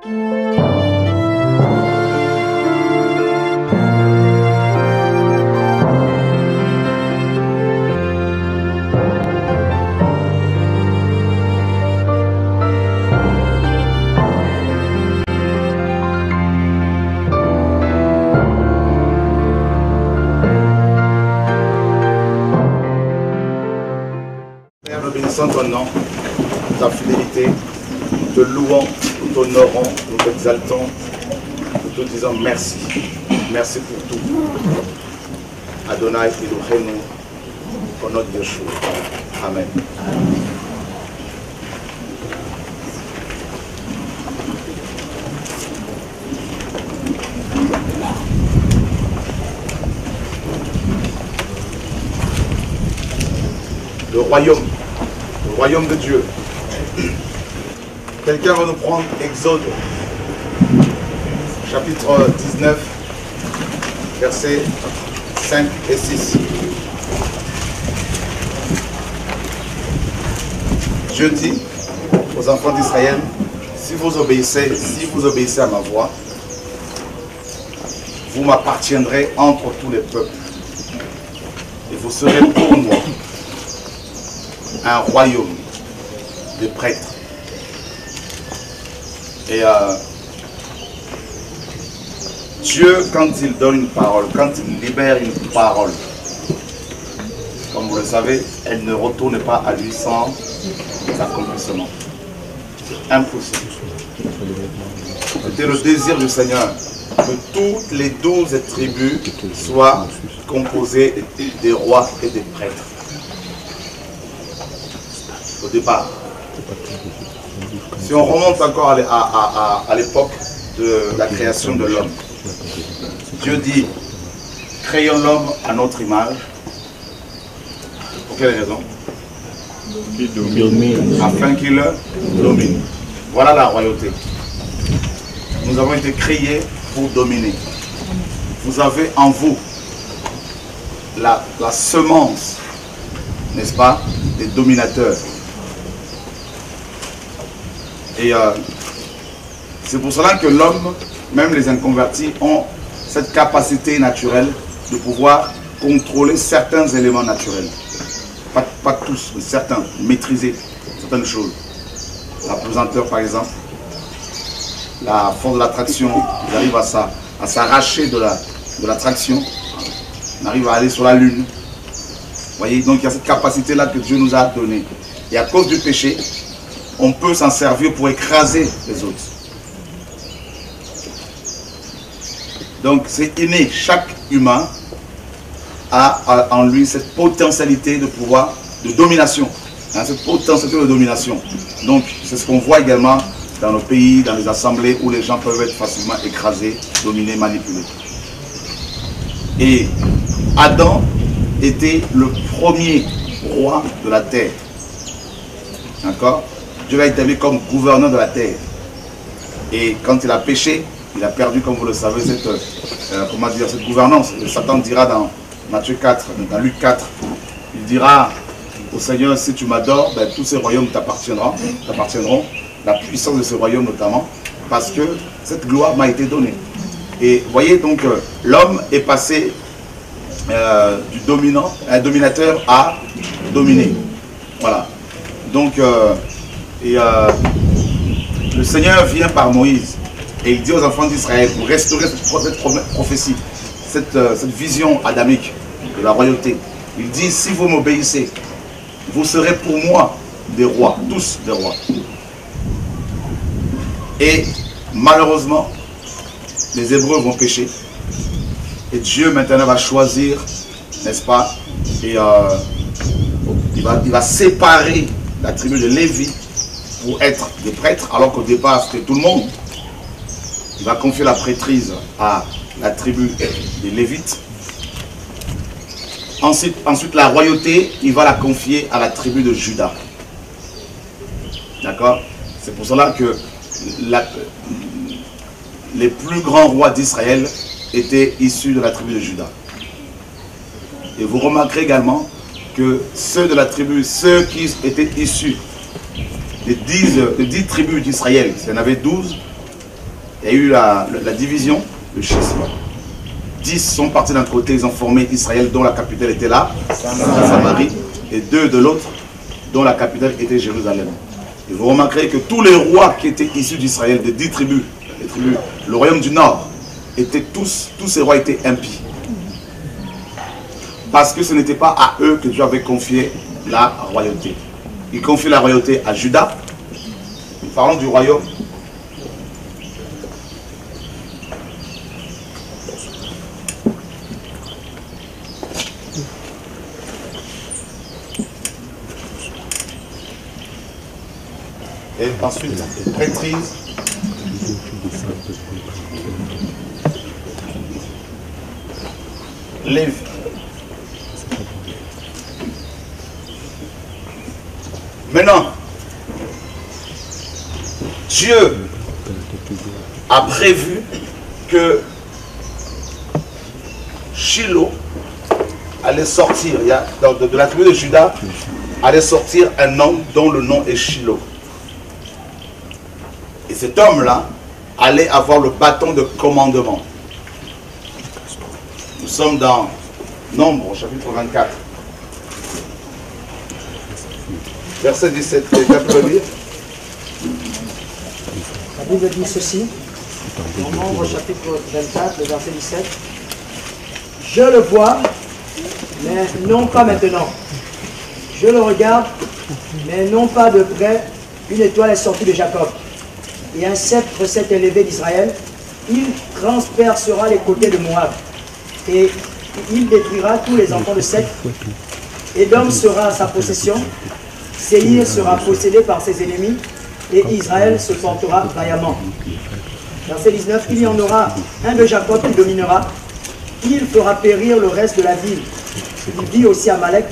Nous bénissons ton nom, ta fidélité, nous te louons, nous t'honorons, nous t'exaltons, nous te disons merci. Merci pour tout. Adonai Elohenu, au nom de Yeshua. Amen. Le royaume de Dieu. Quelqu'un va nous prendre Exode, chapitre 19, versets 5 et 6. Dieu dit aux enfants d'Israël, si vous obéissez à ma voix, vous m'appartiendrez entre tous les peuples. Et vous serez pour moi un royaume de prêtres. Et Dieu, quand il donne une parole, quand il libère une parole, comme vous le savez, elle ne retourne pas à lui sans accomplissement. C'est impossible. C'était le désir du Seigneur que toutes les 12 tribus soient composées des rois et des prêtres. Au départ. Si on remonte encore à l'époque de la création de l'homme, Dieu dit, créons l'homme à notre image. Pour quelle raison? Afin qu'il domine. Voilà la royauté. Nous avons été créés pour dominer. Vous avez en vous la semence, n'est-ce pas, des dominateurs. Et c'est pour cela que l'homme, même les inconvertis, ont cette capacité naturelle de pouvoir contrôler certains éléments naturels. Pas tous, mais certains, maîtriser certaines choses. La pesanteur par exemple, la force de l'attraction, ils arrivent à s'arracher de l'attraction, on arrive à aller sur la lune. Vous voyez, donc il y a cette capacité-là que Dieu nous a donnée. Et à cause du péché, on peut s'en servir pour écraser les autres. Donc c'est inné, chaque humain a en lui cette potentialité de pouvoir, de domination. Hein, cette potentialité de domination. Donc c'est ce qu'on voit également dans nos pays, dans les assemblées où les gens peuvent être facilement écrasés, dominés, manipulés. Et Adam était le premier roi de la terre. D'accord? Dieu l'a établi comme gouverneur de la terre. Et quand il a péché, il a perdu, comme vous le savez, cette gouvernance. Et Satan dira dans Matthieu 4, dans Luc 4, il dira au Seigneur, si tu m'adores, ben, tous ces royaumes t'appartiendront, la puissance de ces royaumes notamment, parce que cette gloire m'a été donnée. Et vous voyez donc, l'homme est passé du dominant, un dominateur à dominer. Voilà. Donc, le Seigneur vient par Moïse et il dit aux enfants d'Israël, pour restaurer cette prophétie, cette vision adamique de la royauté, il dit, si vous m'obéissez, vous serez pour moi des rois, tous des rois. Et malheureusement, les Hébreux vont pécher. Et Dieu maintenant va choisir, n'est-ce pas, et il va séparer la tribu de Lévi pour être des prêtres, alors qu'au départ c'était tout le monde. Il va confier la prêtrise à la tribu des Lévites. Ensuite la royauté, il va la confier à la tribu de Juda. D'accord? C'est pour cela que les plus grands rois d'Israël étaient issus de la tribu de Juda. Et vous remarquerez également que ceux de la tribu, ceux qui étaient issus des 10 tribus d'Israël, il y en avait 12, il y a eu la division, le schisme. 10 sont partis d'un côté, ils ont formé Israël, dont la capitale était là, Samarie, et 2 de l'autre, dont la capitale était Jérusalem. Et vous remarquerez que tous les rois qui étaient issus d'Israël, des 10 tribus, le royaume du Nord, tous ces rois étaient impies. Parce que ce n'était pas à eux que Dieu avait confié la royauté. Il confie la royauté à Juda. Parlons du royaume. Et ensuite, prêtrise. Lévi. Maintenant, Dieu a prévu que Shiloh allait sortir, de la tribu de Juda, allait sortir un homme dont le nom est Shiloh. Et cet homme-là allait avoir le bâton de commandement. Nous sommes dans Nombre, chapitre 24. Verset 17. Quelqu'un peut le lire? La Bible dit ceci, dans Nombre, chapitre 24, le verset 17. Je le vois, mais non pas maintenant. Je le regarde, mais non pas de près. Une étoile est sortie de Jacob. Et un sceptre s'est élevé d'Israël. Il transpercera les côtés de Moab. Et il détruira tous les enfants de Seth. Édom sera à sa possession. Séir sera possédé par ses ennemis. Et Israël se portera vaillamment. Verset 19. Il y en aura un de Jacob qui dominera. Il fera périr le reste de la ville. Il dit aussi à Malek.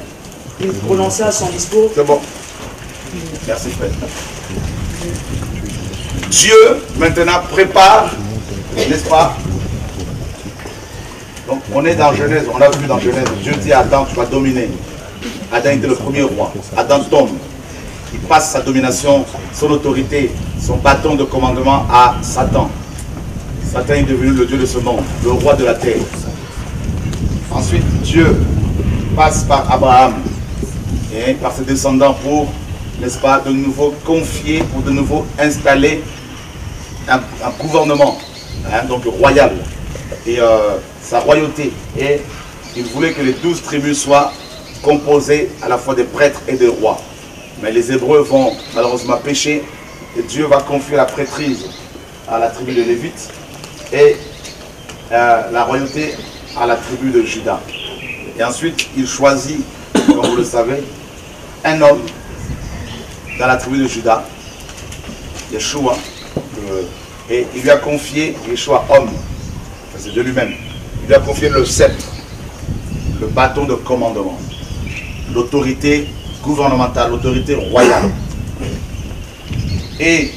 Il prononça son discours. C'est bon. Merci frère. Dieu maintenant prépare, n'est-ce pas? Donc on est dans Genèse, on a vu dans Genèse, Dieu dit à Adam, tu vas dominer. Adam était le premier roi. Adam tombe. Il passe sa domination, son autorité, son bâton de commandement à Satan. Satan est devenu le Dieu de ce monde, le roi de la terre. Ensuite, Dieu passe par Abraham et par ses descendants pour, n'est-ce pas, de nouveau confier, pour de nouveau installer un gouvernement, hein, donc royal, et sa royauté. Et il voulait que les 12 tribus soient composées à la fois des prêtres et des rois. Mais les Hébreux vont malheureusement pécher, et Dieu va confier la prêtrise à la tribu de Lévite et la royauté à la tribu de Juda. Et ensuite, il choisit, comme vous le savez, un homme dans la tribu de Juda, Yeshua, et il lui a confié, Yeshua homme, c'est de lui-même, il lui a confié le sceptre, le bâton de commandement, l'autorité gouvernementale, l'autorité royale. Et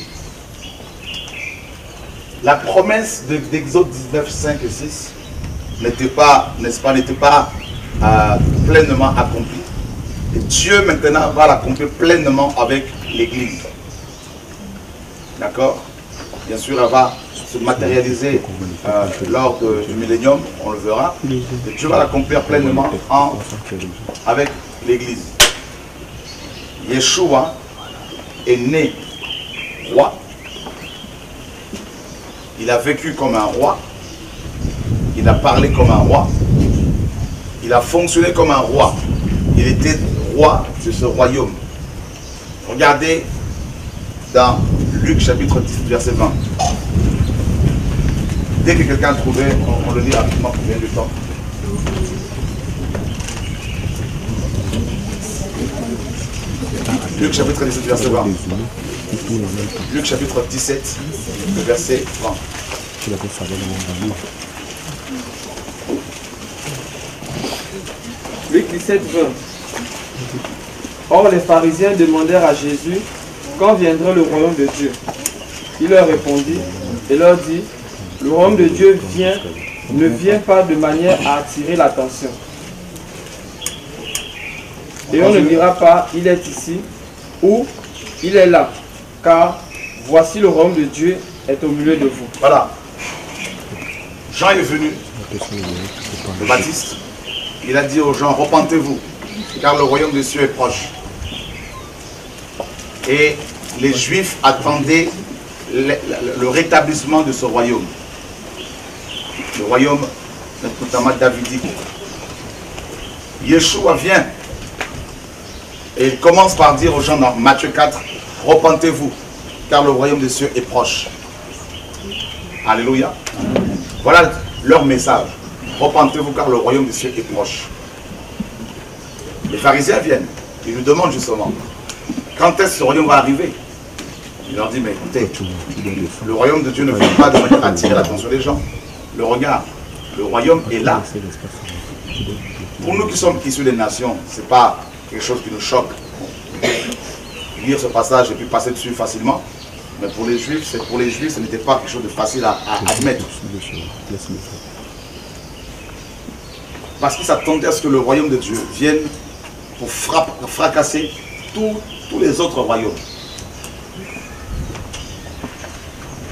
la promesse d'Exode 19, 5 et 6 n'était pas, n'est-ce pas, n'était pas pleinement accomplie. Et Dieu maintenant va l'accomplir pleinement avec l'Église. D'accord? Bien sûr, elle va se matérialiser lors du millénium, on le verra. Et Dieu va l'accomplir pleinement avec l'Église. Yeshua est né roi. Il a vécu comme un roi. Il a parlé comme un roi. Il a fonctionné comme un roi. Il était roi de ce royaume. Regardez dans Luc chapitre 10, verset 20. Dès que quelqu'un a trouvé, on le lit rapidement pour gagner du temps. Luc chapitre 17, verset 20. Luc chapitre 17, verset 20. Luc 17, 20. Or les pharisiens demandèrent à Jésus quand viendrait le royaume de Dieu. Il leur répondit et leur dit, le royaume de Dieu ne vient pas de manière à attirer l'attention. Et on ne dira pas, il est ici ou il est là, car voici le royaume de Dieu est au milieu de vous. Voilà. Jean est venu, le Baptiste. Il a dit aux gens, repentez-vous, car le royaume des cieux est proche. Et les Juifs attendaient le rétablissement de ce royaume. Le royaume, notamment davidique. Yeshua vient et il commence par dire aux gens dans Matthieu 4, repentez-vous, car le royaume des cieux est proche. Alléluia. Voilà leur message. Repentez-vous, car le royaume des cieux est proche. Les pharisiens viennent, ils lui demandent justement, quand est-ce que ce royaume va arriver? Il leur dit, mais écoutez, le royaume de Dieu ne vient pas de manière à attirer l'attention des gens. Le regard, le royaume est là. Pour nous qui sommes issus des nations, ce n'est pas quelque chose qui nous choque. Lire ce passage et puis passer dessus facilement. Mais pour les Juifs, ce n'était pas quelque chose de facile à admettre. Parce qu'ils s'attendaient à ce que le royaume de Dieu vienne pour fracasser tous les autres royaumes.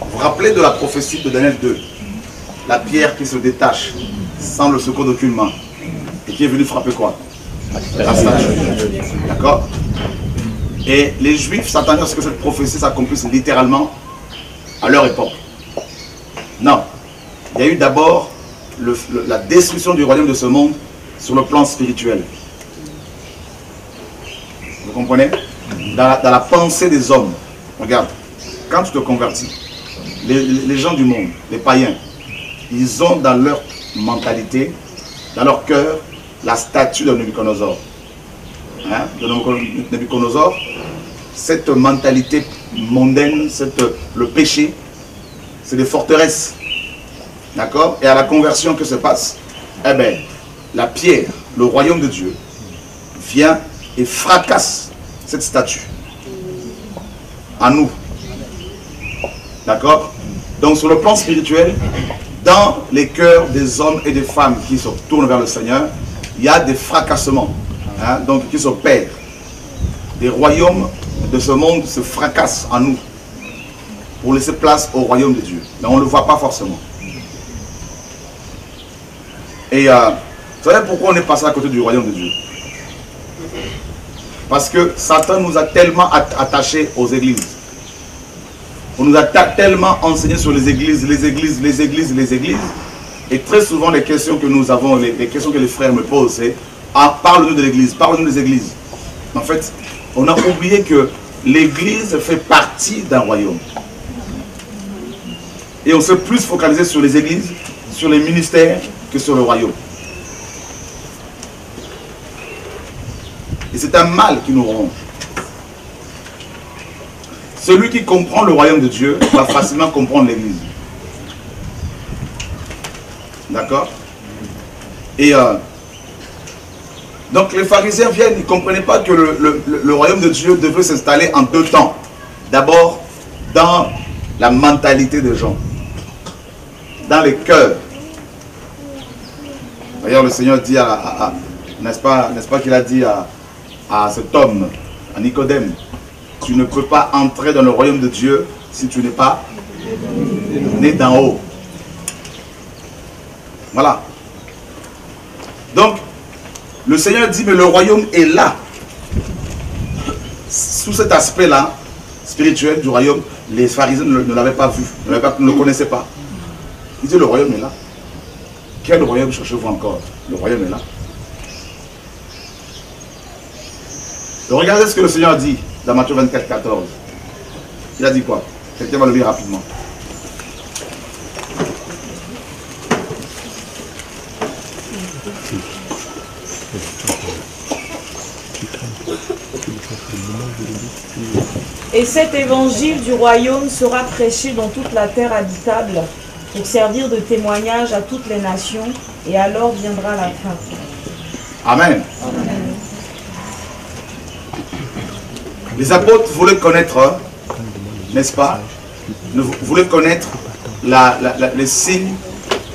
Vous vous rappelez de la prophétie de Daniel 2, la pierre qui se détache sans le secours d'aucune main et qui est venue frapper quoi? La statue. D'accord? Et les Juifs s'attendaient à ce que cette prophétie s'accomplisse littéralement à leur époque. Non. Il y a eu d'abord la destruction du royaume de ce monde sur le plan spirituel. Vous comprenez? Dans la pensée des hommes. Regarde, quand tu te convertis, les gens du monde, les païens, ils ont dans leur mentalité, dans leur cœur, la statue de Nabuchodonosor. Hein? De Nabuchodonosor, cette mentalité mondaine, le péché, c'est des forteresses. D'accord? Et à la conversion, que se passe? Eh bien, la pierre, le royaume de Dieu, vient et fracasse cette statue. À nous. D'accord? Donc sur le plan spirituel, dans les cœurs des hommes et des femmes qui se tournent vers le Seigneur, il y a des fracassements, hein, donc qui s'opèrent. Les royaumes de ce monde se fracassent en nous pour laisser place au royaume de Dieu. Mais on ne le voit pas forcément. Et vous savez pourquoi on est passé à côté du royaume de Dieu? Parce que Satan nous a tellement attachés aux églises. On nous a tellement enseigné sur les églises. Et très souvent, les questions que nous avons, les questions que les frères me posent, c'est parle-nous de l'église, parle-nous des églises. En fait, on a oublié que l'église fait partie d'un royaume. Et on s'est plus focalisé sur les églises, sur les ministères, que sur le royaume. Et c'est un mal qui nous ronge. Celui qui comprend le royaume de Dieu va facilement comprendre l'église. D'accord? Et donc les pharisiens viennent, ils ne comprenaient pas que le royaume de Dieu devait s'installer en deux temps. D'abord, dans la mentalité des gens, dans les cœurs. D'ailleurs, le Seigneur dit n'est-ce pas qu'il a dit à cet homme, à Nicodème, tu ne peux pas entrer dans le royaume de Dieu si tu n'es pas né d'en haut. Voilà. Donc, le Seigneur dit, mais le royaume est là. Sous cet aspect-là, spirituel du royaume, les pharisiens ne l'avaient pas vu, ne le connaissaient pas. Il dit, le royaume est là. Quel royaume cherchez-vous encore? Le royaume est là. Et regardez ce que le Seigneur dit dans Matthieu 24, 14. Il a dit quoi? Quelqu'un va le lire rapidement. Et cet évangile du royaume sera prêché dans toute la terre habitable pour servir de témoignage à toutes les nations, et alors viendra la fin. Amen. Amen. Les apôtres voulaient connaître, n'est-ce pas, voulaient connaître les signes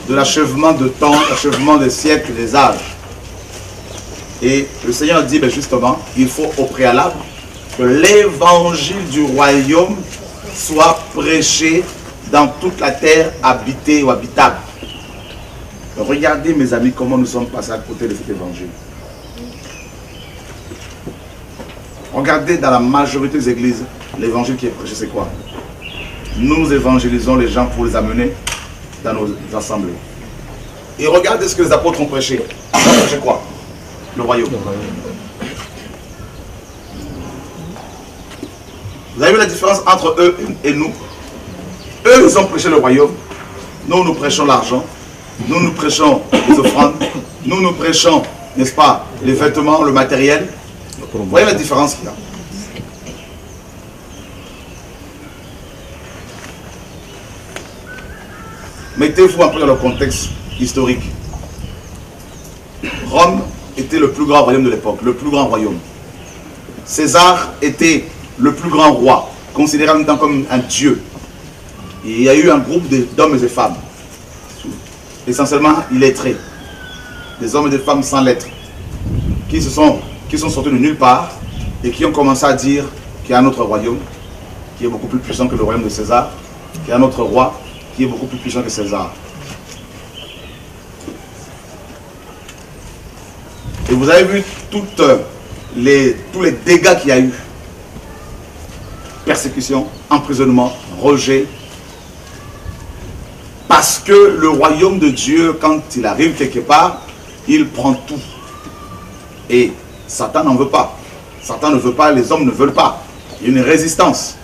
de l'achèvement de temps, l'achèvement des siècles, des âges. Et le Seigneur dit, ben justement, il faut au préalable que l'évangile du royaume soit prêché dans toute la terre habitée ou habitable. Regardez mes amis comment nous sommes passés à côté de cet évangile. Regardez dans la majorité des églises, l'évangile qui est prêché c'est quoi? Nous évangélisons les gens pour les amener dans nos assemblées. Et regardez ce que les apôtres ont prêché. Ils ont prêché quoi? Le royaume. Vous avez vu la différence entre eux et nous? Eux, ils ont prêché le royaume. Nous, nous prêchons l'argent. Nous, nous prêchons les offrandes. Nous, nous prêchons, n'est-ce pas, les vêtements, le matériel. Vous voyez la différence qu'il y a? Mettez-vous un peu dans le contexte historique. Rome était le plus grand royaume de l'époque, le plus grand royaume. César était le plus grand roi, considéré en même temps comme un dieu. Et il y a eu un groupe d'hommes et de femmes, essentiellement illettrés, des hommes et des femmes sans lettres, qui sont sortis de nulle part et qui ont commencé à dire qu'il y a un autre royaume qui est beaucoup plus puissant que le royaume de César, qu'il y a un autre roi qui est beaucoup plus puissant que César. Et vous avez vu tous les dégâts qu'il y a eu. Persécution, emprisonnement, rejet. Parce que le royaume de Dieu, quand il arrive quelque part, il prend tout. Et Satan n'en veut pas. Satan ne veut pas, les hommes ne veulent pas. Il y a une résistance.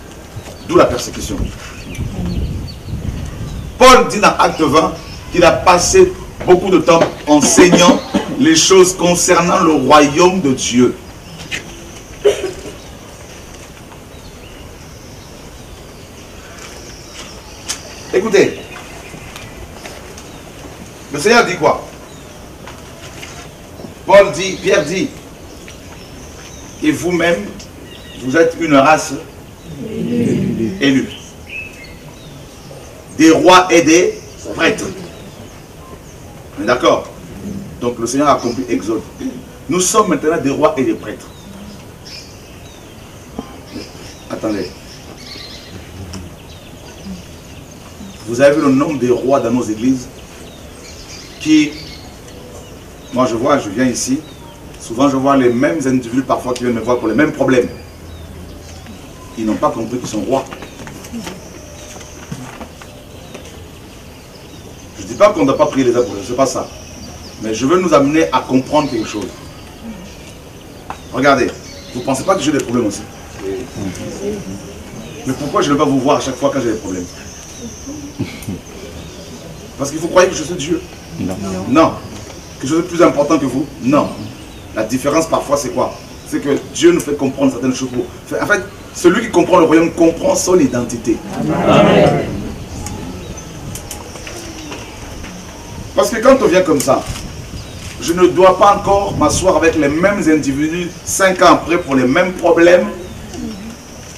D'où la persécution. Paul dit dans Acte 20 qu'il a passé beaucoup de temps enseignant les choses concernant le royaume de Dieu. Écoutez, le Seigneur dit quoi? Paul dit, Pierre dit, et vous-même, vous êtes une race élue. Des rois et des prêtres. On est d'accord? Donc le Seigneur a accompli Exode. Nous sommes maintenant des rois et des prêtres. Attendez. Vous avez vu le nombre des rois dans nos églises qui, moi je viens ici, souvent je vois les mêmes individus parfois qui viennent me voir pour les mêmes problèmes. Ils n'ont pas compris qu'ils sont rois. Je ne dis pas qu'on ne doit pas prier les apôtres, ce n'est pas ça. Mais je veux nous amener à comprendre quelque chose. Regardez, vous ne pensez pas que j'ai des problèmes aussi? Mais pourquoi je ne vais pas vous voir à chaque fois quand j'ai des problèmes? Parce que vous croyez que je suis Dieu? Non. Non. Que je suis plus important que vous? Non. La différence parfois c'est quoi? C'est que Dieu nous fait comprendre certaines choses. En fait, celui qui comprend le royaume comprend son identité. Amen. Parce que quand on vient comme ça, je ne dois pas encore m'asseoir avec les mêmes individus 5 ans après pour les mêmes problèmes.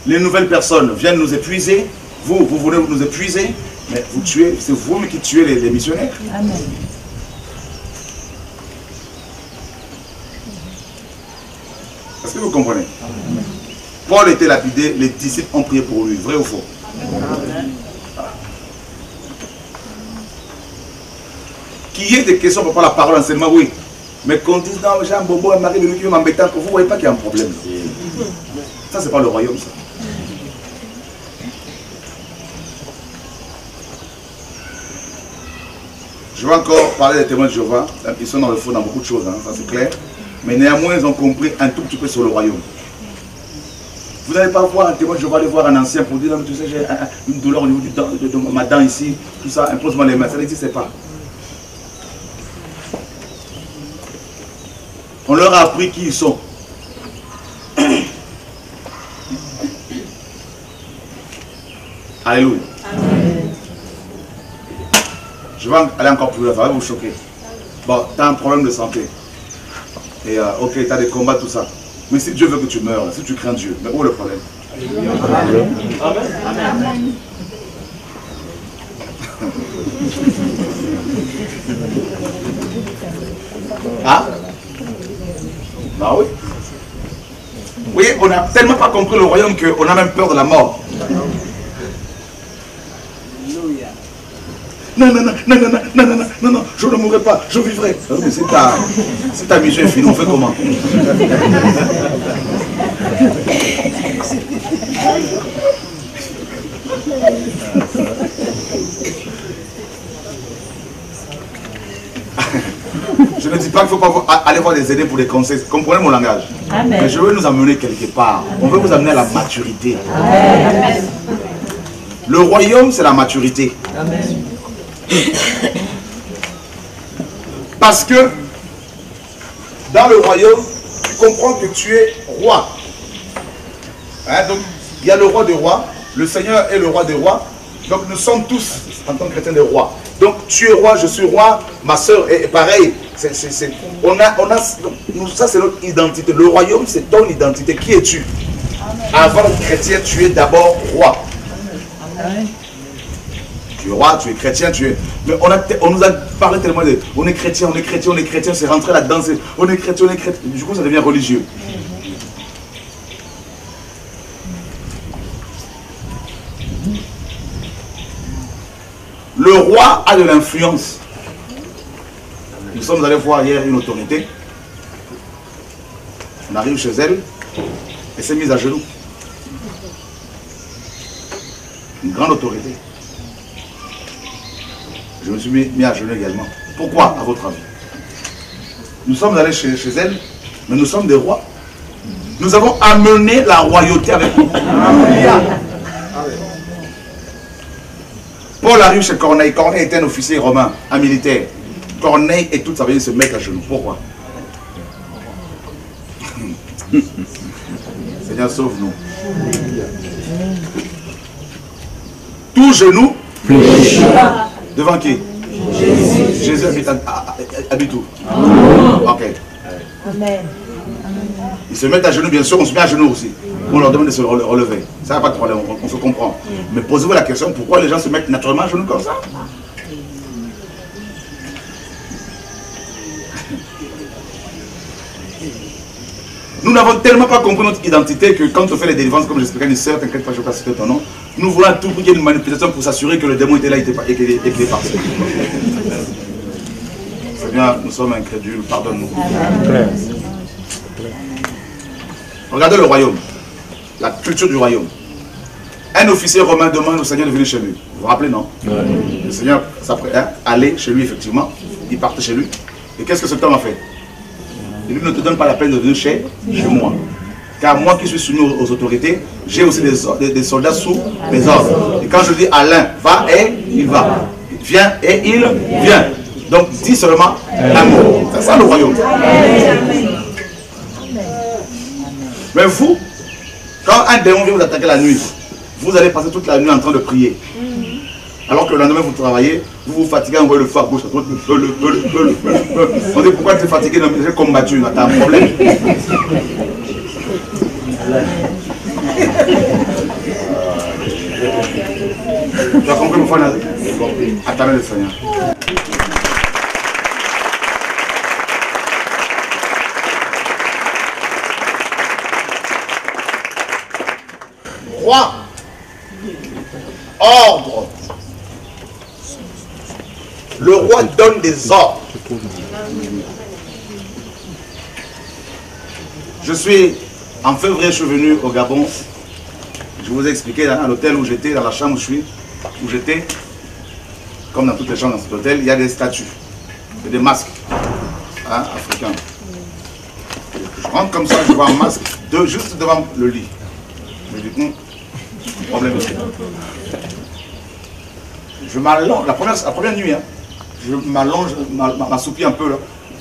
Les nouvelles personnes viennent nous épuiser. Vous venez nous épuiser. Mais vous tuez, c'est vous qui tuez les missionnaires. Amen. Est-ce que vous comprenez? Amen. Paul était lapidé, les disciples ont prié pour lui. Vrai ou faux? Amen. Qu'il y ait des questions pour la parole enseignement, oui. Mais qu'on dise non, Jean Bobo et Marie de nous qui m'embêtent, vous ne voyez pas qu'il y a un problème. Ça, c'est pas le royaume, ça. Je vais encore parler des témoins de Jéhovah. Ils sont dans le faux dans beaucoup de choses, hein, ça c'est clair. Mais néanmoins, ils ont compris un tout petit peu sur le royaume. Vous n'allez pas voir un témoin de Jéhovah, aller voir un ancien pour dire, tu sais, j'ai une douleur au niveau de ma dent ici, tout ça, impose-moi les mains. Ça n'existe pas. On leur a appris qui ils sont. Alléluia. Amen. Je vais aller encore plus loin, ça va vous choquer. Bon, tu as un problème de santé. Et ok, tu as des combats, tout ça. Mais si Dieu veut que tu meurs, si tu crains Dieu, mais où est le problème? Amen. Amen. Ah? Bah oui. Oui, on n'a tellement pas compris le royaume qu'on a même peur de la mort. non, non, non, non, non, non, non, non, non, je ne mourrai pas, je vivrai. Mais si ta mission est finie, on fait comment? Je ne dis pas qu'il ne faut pas aller voir des aînés pour des conseils. Comprenez mon langage. Amen. Mais je veux nous amener quelque part. On veut vous amener à la maturité. Amen. Le royaume, c'est la maturité. Amen. Parce que dans le royaume, tu comprends que tu es roi. Hein, donc, il y a le roi des rois, le Seigneur est le roi des rois. Donc, nous sommes tous, en tant que chrétiens, des rois. Donc, tu es roi, je suis roi, ma soeur est pareil. Ça, c'est notre identité. Le royaume, c'est ton identité. Qui es-tu? Avant d'être chrétien, tu es d'abord roi. Amen. Tu es roi, tu es chrétien, tu es... Mais on nous a parlé tellement de... On est chrétien, on est chrétien, on est chrétien, c'est rentré là-dedans, on est chrétien, on est chrétien. Du coup, ça devient religieux. Le roi a de l'influence. Nous sommes allés voir hier une autorité. On arrive chez elle, elle s'est mise à genoux. Une grande autorité. Je me suis mis à genoux également. Pourquoi, à votre avis? Nous sommes allés chez elle, mais nous sommes des rois. Nous avons amené la royauté avec nous. Paul arrive chez Corneille. Corneille était un officier romain, un militaire. Corneille et toute sa famille se mettent à genoux. Pourquoi? Seigneur, sauve-nous. Tout genou devant qui? Jésus. Jésus habite où? Ok. Amen. Ils se mettent à genoux, bien sûr, on se met à genoux aussi. On leur demande de se relever. Ça n'a pas de problème, on se comprend. Mais posez-vous la question, pourquoi les gens se mettent naturellement à genoux comme ça? Nous n'avons tellement pas compris notre identité que quand on fait les délivrances, comme j'expliquais à une sœur, t'inquiète pas, je ne vais pas citer ton nom, nous voulons tout pour qu'il y ait une manipulation pour s'assurer que le démon était là et qu'il est parti. Seigneur, nous sommes incrédules, pardonne-nous. Regardez le royaume, la culture du royaume. Un officier romain demande au Seigneur de venir chez lui. Vous vous rappelez, non? Le Seigneur allait chez lui, effectivement. Il partait chez lui. Et qu'est-ce que cet homme a fait? Il ne te donne pas la peine de venir chez moi. Car moi qui suis soumis aux autorités, j'ai aussi des soldats sous mes ordres. Et quand je dis à l'un, va et il va. Viens et il vient. Donc dis seulement l'amour. C'est ça le royaume. Mais vous, quand un démon vient vous attaquer la nuit, vous allez passer toute la nuit en train de prier. Alors que le lendemain vous travaillez, vous vous fatiguez, envoyez le feu à gauche, à droite, on dit pourquoi tu es fatigué, j'ai combattu, t'as un problème. Tu as compris mon frère? Attendez le Seigneur. Roi, ordre. Le roi donne des ordres. En février, je suis venu au Gabon. Je vous ai expliqué à l'hôtel où j'étais, dans la chambre où j'étais, comme dans toutes les chambres dans cet hôtel, il y a des statues, et des masques africains. Je rentre comme ça, je vois un masque juste devant le lit. Je dis, problème ici. Je m'allonge, la première nuit, je m'allonge, m'assoupis un peu,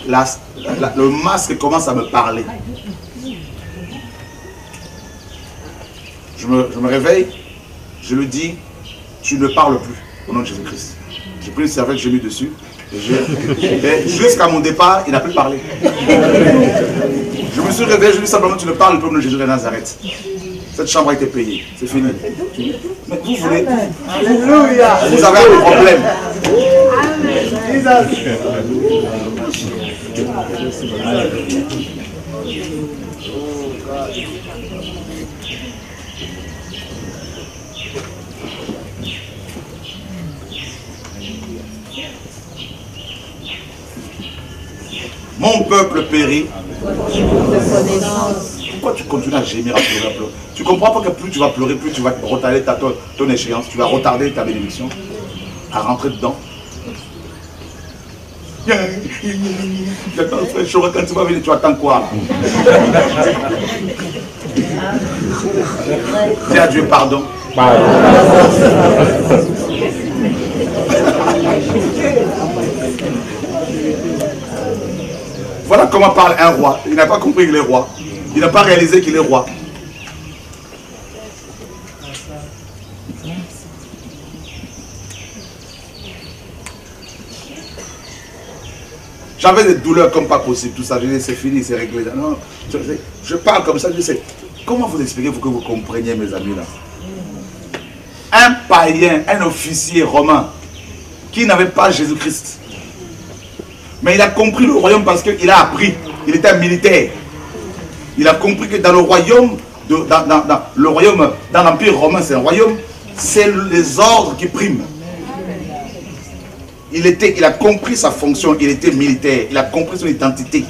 le masque commence à me parler. Je me réveille, je lui dis, tu ne parles plus au nom de Jésus-Christ. J'ai pris une serviette, j'ai mis dessus, et jusqu'à mon départ, il n'a plus parlé. Je me suis réveillé, je lui dis simplement, tu ne parles plus au nom de Jésus de Nazareth. Cette chambre a été payée, c'est fini. Mais vous voulez, Alléluia. Vous avez un problème. Mon peuple périt. Pourquoi tu continues à gémir, à pleurer, Tu comprends pas que plus tu vas pleurer, plus tu vas retarder ton échéance, tu vas retarder ta bénédiction à rentrer dedans. J'attends frère Chora, quand tu vas venir, tu attends quoi là? Dis à Dieu pardon. Voilà comment parle un roi. Il n'a pas compris qu'il est roi. Il n'a pas réalisé qu'il est roi. J'avais des douleurs comme pas possible, tout ça. Je dis c'est fini, c'est réglé. Non, je parle comme ça, je dis comment vous expliquer pour que vous compreniez mes amis là? Un païen, un officier romain qui n'avait pas Jésus-Christ. Mais il a compris le royaume parce qu'il a appris. Il était un militaire. Il a compris que dans le royaume, dans l'Empire romain, c'est un royaume, c'est les ordres qui priment. Il a compris sa fonction, il était militaire, il a compris son identité.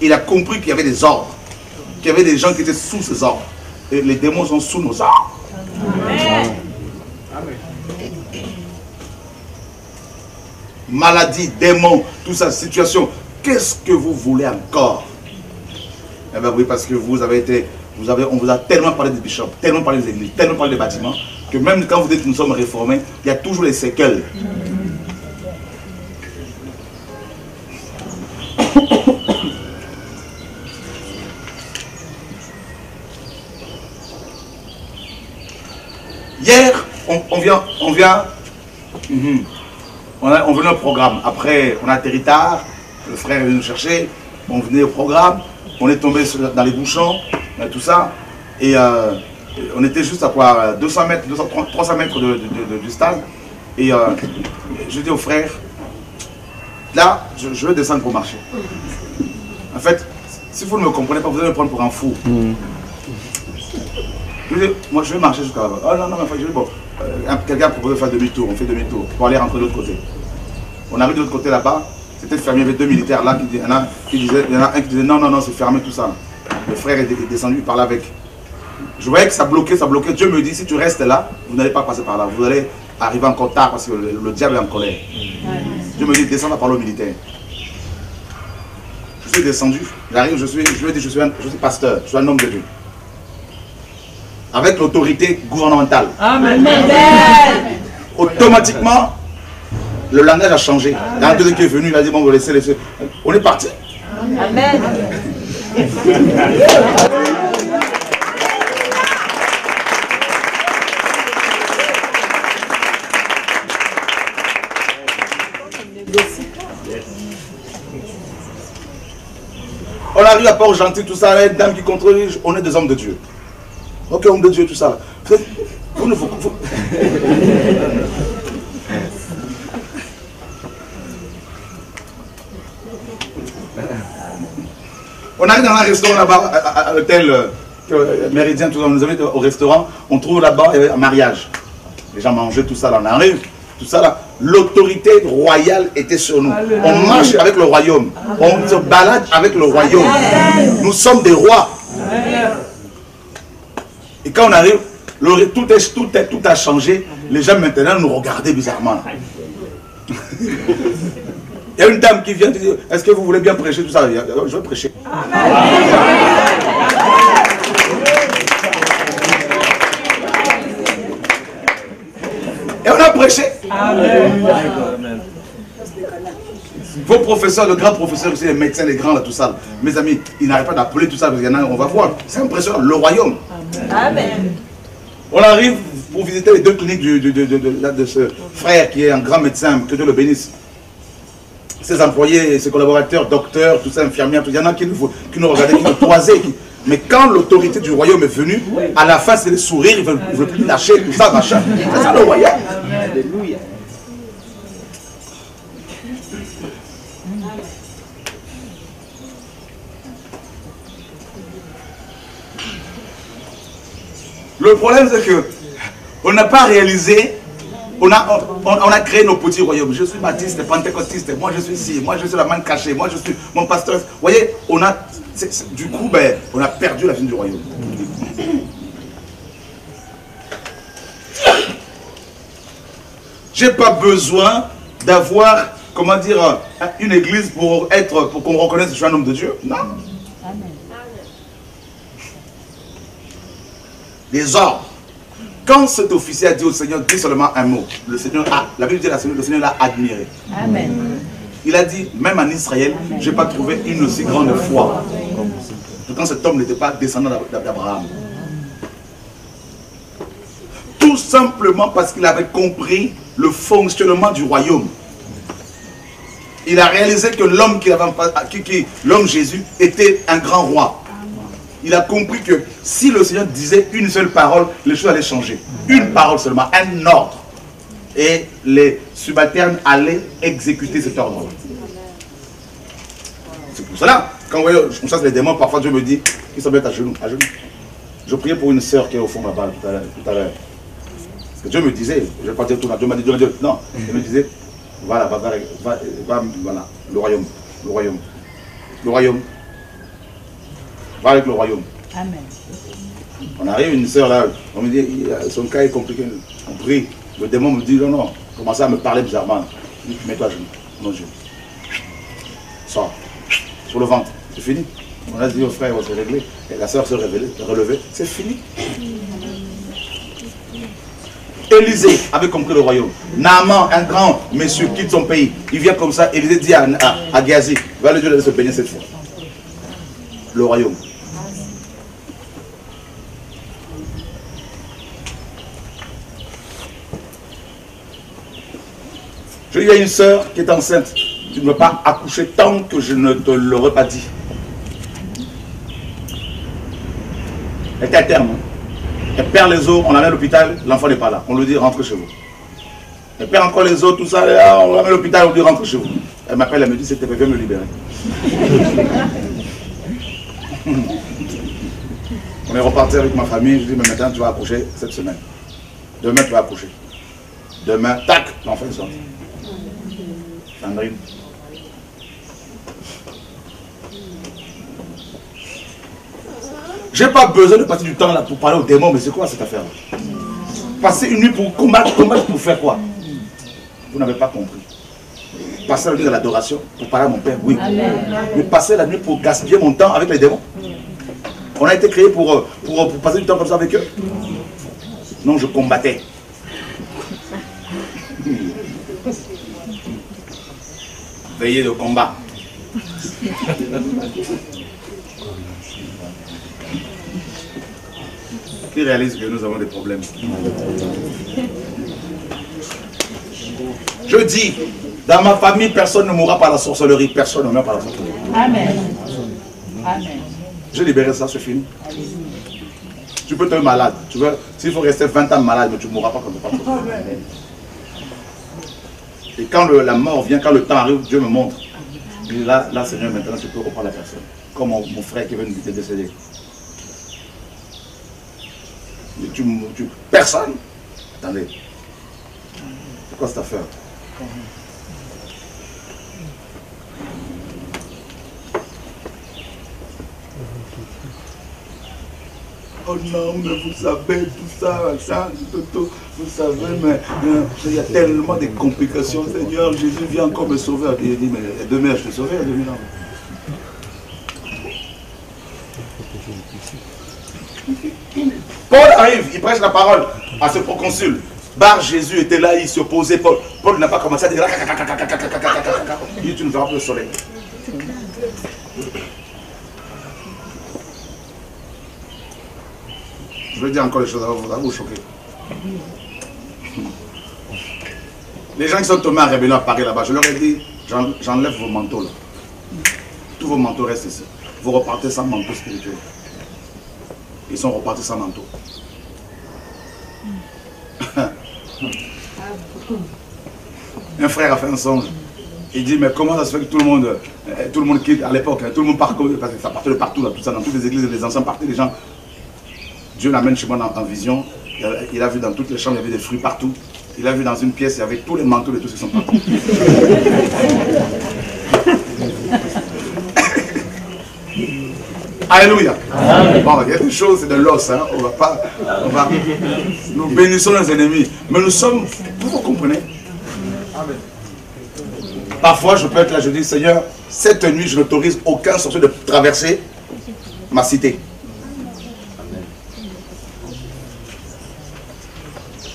Il a compris qu'il y avait des ordres, qu'il y avait des gens qui étaient sous ces ordres. Et les démons sont sous nos ordres. Amen. Maladie, démons, toute cette situation. Qu'est-ce que vous voulez encore? Eh bien oui, parce que vous avez été, on vous a tellement parlé des bishops, tellement parlé des églises, tellement parlé des bâtiments, que même quand vous dites que nous sommes réformés, il y a toujours les séquelles. Hier, on venait au programme. Après, on a atterri tard. Le frère est venu nous chercher. On venait au programme. On est tombé dans les bouchons, tout ça. Et on était juste à quoi 200 mètres, 300 mètres du stade. Et je dis au frère, là, je vais descendre pour marcher. En fait, si vous ne me comprenez pas, vous allez me prendre pour un fou. Je dis, moi je vais marcher jusqu'à là-bas. Oh non, non, je dis, bon, quelqu'un a proposé de faire demi-tour, on fait demi-tour pour aller rentrer de l'autre côté. On arrive de l'autre côté là-bas, c'était fermé, il y avait deux militaires là, il y en a un qui disait non, non, non, c'est fermé tout ça. Le frère est descendu, il parlait avec. Je voyais que ça bloquait, ça bloquait. Dieu me dit, si tu restes là, vous n'allez pas passer par là, vous allez arriver encore tard parce que le diable est en colère. Dieu me dit, descends là par le militaire. Je suis descendu, j'arrive, je lui ai dit, je suis pasteur, je suis un homme de Dieu. Avec l'autorité gouvernementale. Amen. Automatiquement, le langage a changé. Il y a un deuxième qui est venu, il a dit, bon, on va laisser. On est parti. Amen. On arrive à Port-Gentil, tout ça, une dame qui contrôle, on est des hommes de Dieu. Ok, homme de Dieu, tout ça. Vous ne vous... On arrive dans un restaurant là-bas, à l'hôtel Méridien, tout ça, on nous invite au restaurant, on trouve là-bas, il y avait un mariage. Les gens mangeaient tout ça là, on arrive, tout ça là. L'autorité royale était sur nous. Alléluia. On marche avec le royaume. Alléluia. On se balade avec le royaume. Alléluia. Nous sommes des rois. Alléluia. Et quand on arrive, tout a changé. Les gens maintenant nous regardaient bizarrement. Il y a une dame qui vient te dire, est-ce que vous voulez bien prêcher tout ça? Je vais prêcher. Amen. Et on a prêché. Amen. Vos professeurs, le grand professeur aussi, les médecins, les grands, là, tout ça. Mes amis, ils n'arrêtent pas d'appeler tout ça, parce qu'il y en a, on va voir. C'est impressionnant, le royaume. Amen. On arrive pour visiter les deux cliniques de ce frère qui est un grand médecin, que Dieu le bénisse. Ses employés, ses collaborateurs, docteurs, tout ça, infirmières, tout. Il y en a qui nous regardaient, qui nous toisaient. Mais quand l'autorité du royaume est venue, à la fin, c'est les sourires, ils ne veulent plus lâcher, tout ça, machin. C'est ça le royaume. Alléluia. Le problème, c'est que on n'a pas réalisé On a créé nos petits royaumes. Je suis baptiste, pentecôtiste, moi je suis ici, moi je suis la main cachée, moi je suis mon pasteur. Vous voyez, du coup, ben, on a perdu la vie du royaume. J'ai pas besoin d'avoir, comment dire, une église pour qu'on me reconnaisse que je suis un homme de Dieu. Non. Amen. Les ordres. Quand cet officier a dit au Seigneur, dis seulement un mot, le Seigneur la Bible dit le Seigneur l'a admiré. Amen. Il a dit, même en Israël, je n'ai pas trouvé une aussi grande foi. Quand cet homme n'était pas descendant d'Abraham. Tout simplement parce qu'il avait compris le fonctionnement du royaume. Il a réalisé que l'homme Jésus était un grand roi. Il a compris que si le Seigneur disait une seule parole, les choses allaient changer. Une parole seulement, un ordre. Et les subalternes allaient exécuter cet ordre. C'est pour cela, quand vous voyez, on chasse les démons, parfois Dieu me dit qu'ils sont bien à genoux, Je priais pour une sœur qui est au fond là-bas tout à l'heure. Parce que Dieu me disait, je ne vais pas dire tout là, Dieu m'a dit, non, il me disait, voilà, voilà, le royaume. Va avec le royaume. Amen. On arrive, une sœur là, on me dit, son cas est compliqué. On prie, le démon me dit, non, commence à me parler bizarrement. Il dit, mets-toi à genoux, mon Dieu. Sors, sur le ventre, c'est fini. On a dit au frère, on va se régler. Et la sœur se relevait, c'est fini. Élisée avait compris le royaume. Naaman, un grand monsieur, quitte son pays. Il vient comme ça, Élisée dit à Géasi, va le Dieu de se baigner cette fois. Le royaume. Je dis à une sœur qui est enceinte, tu ne veux pas accoucher tant que je ne te l'aurais pas dit. Elle est à terme. Elle perd les os, on l'amène à l'hôpital, l'enfant n'est pas là. On lui dit rentre chez vous. Elle perd encore les os, tout ça, on l'amène à l'hôpital, on lui dit rentre chez vous. Elle m'appelle, elle me dit c'était viens me libérer. On est reparti avec ma famille, je dis mais maintenant tu vas accoucher cette semaine. Demain tu vas accoucher. Demain, tac, l'enfant est sorti. Sandrine. J'ai pas besoin de passer du temps là pour parler aux démons, mais c'est quoi cette affaire-là? Passer une nuit pour combattre pour faire quoi? Vous n'avez pas compris. Passer la nuit de l'adoration pour parler à mon Père, oui. Amen. Mais passer la nuit pour gaspiller mon temps avec les démons. On a été créé pour passer du temps comme ça avec eux. Non, je combattais. Veillez de combat. Qui réalise que nous avons des problèmes? Je dis, dans ma famille, personne ne mourra par la sorcellerie. Personne ne meurt par la sorcellerie. Amen. Amen. J'ai libéré ça, c'est fini. Tu peux être malade. S'il faut rester 20 ans malade, mais tu ne mourras pas quand tu parles. Et quand la mort vient, quand le temps arrive, Dieu me montre. Et là, Seigneur, maintenant, tu peux reprendre la personne. Comme mon frère qui veut nous décéder. Personne. Attendez. C'est quoi cette affaire? Oh non, mais vous savez, tout ça, vous savez, mais il y a tellement de complications, Seigneur. Jésus vient encore me sauver. Il dit, mais demain, je te sauverai, demain. Paul arrive, il prêche la parole à ce proconsul. Bar Jésus était là, il s'y opposait. Paul n'a pas commencé à dire. Il dit, tu ne verras plus le soleil. Je vais dire encore les choses avant, vous allez vous choquer. Les gens qui sont tombés en rébellion à Paris là-bas, je leur ai dit, j'enlève vos manteaux là. Tous vos manteaux restent ici. Vous repartez sans manteau spirituel. Ils sont repartis sans manteau. Un frère a fait un songe. Il dit, mais comment ça se fait que tout le monde quitte à l'époque, tout le monde part, parce que ça partait de partout, là, tout ça, dans toutes les églises, les anciens partaient, les gens. Dieu l'amène chez moi en vision. Il a vu dans toutes les chambres, il y avait des fruits partout. Il a vu dans une pièce, il y avait tous les manteaux de tous ceux qui sont partis. Alléluia. Bon, il y a des choses, c'est de l'os. Hein. Nous bénissons nos ennemis. Mais nous sommes, vous comprenez? Parfois, je peux être là, je dis, Seigneur, cette nuit, je n'autorise aucun sorcier de traverser ma cité.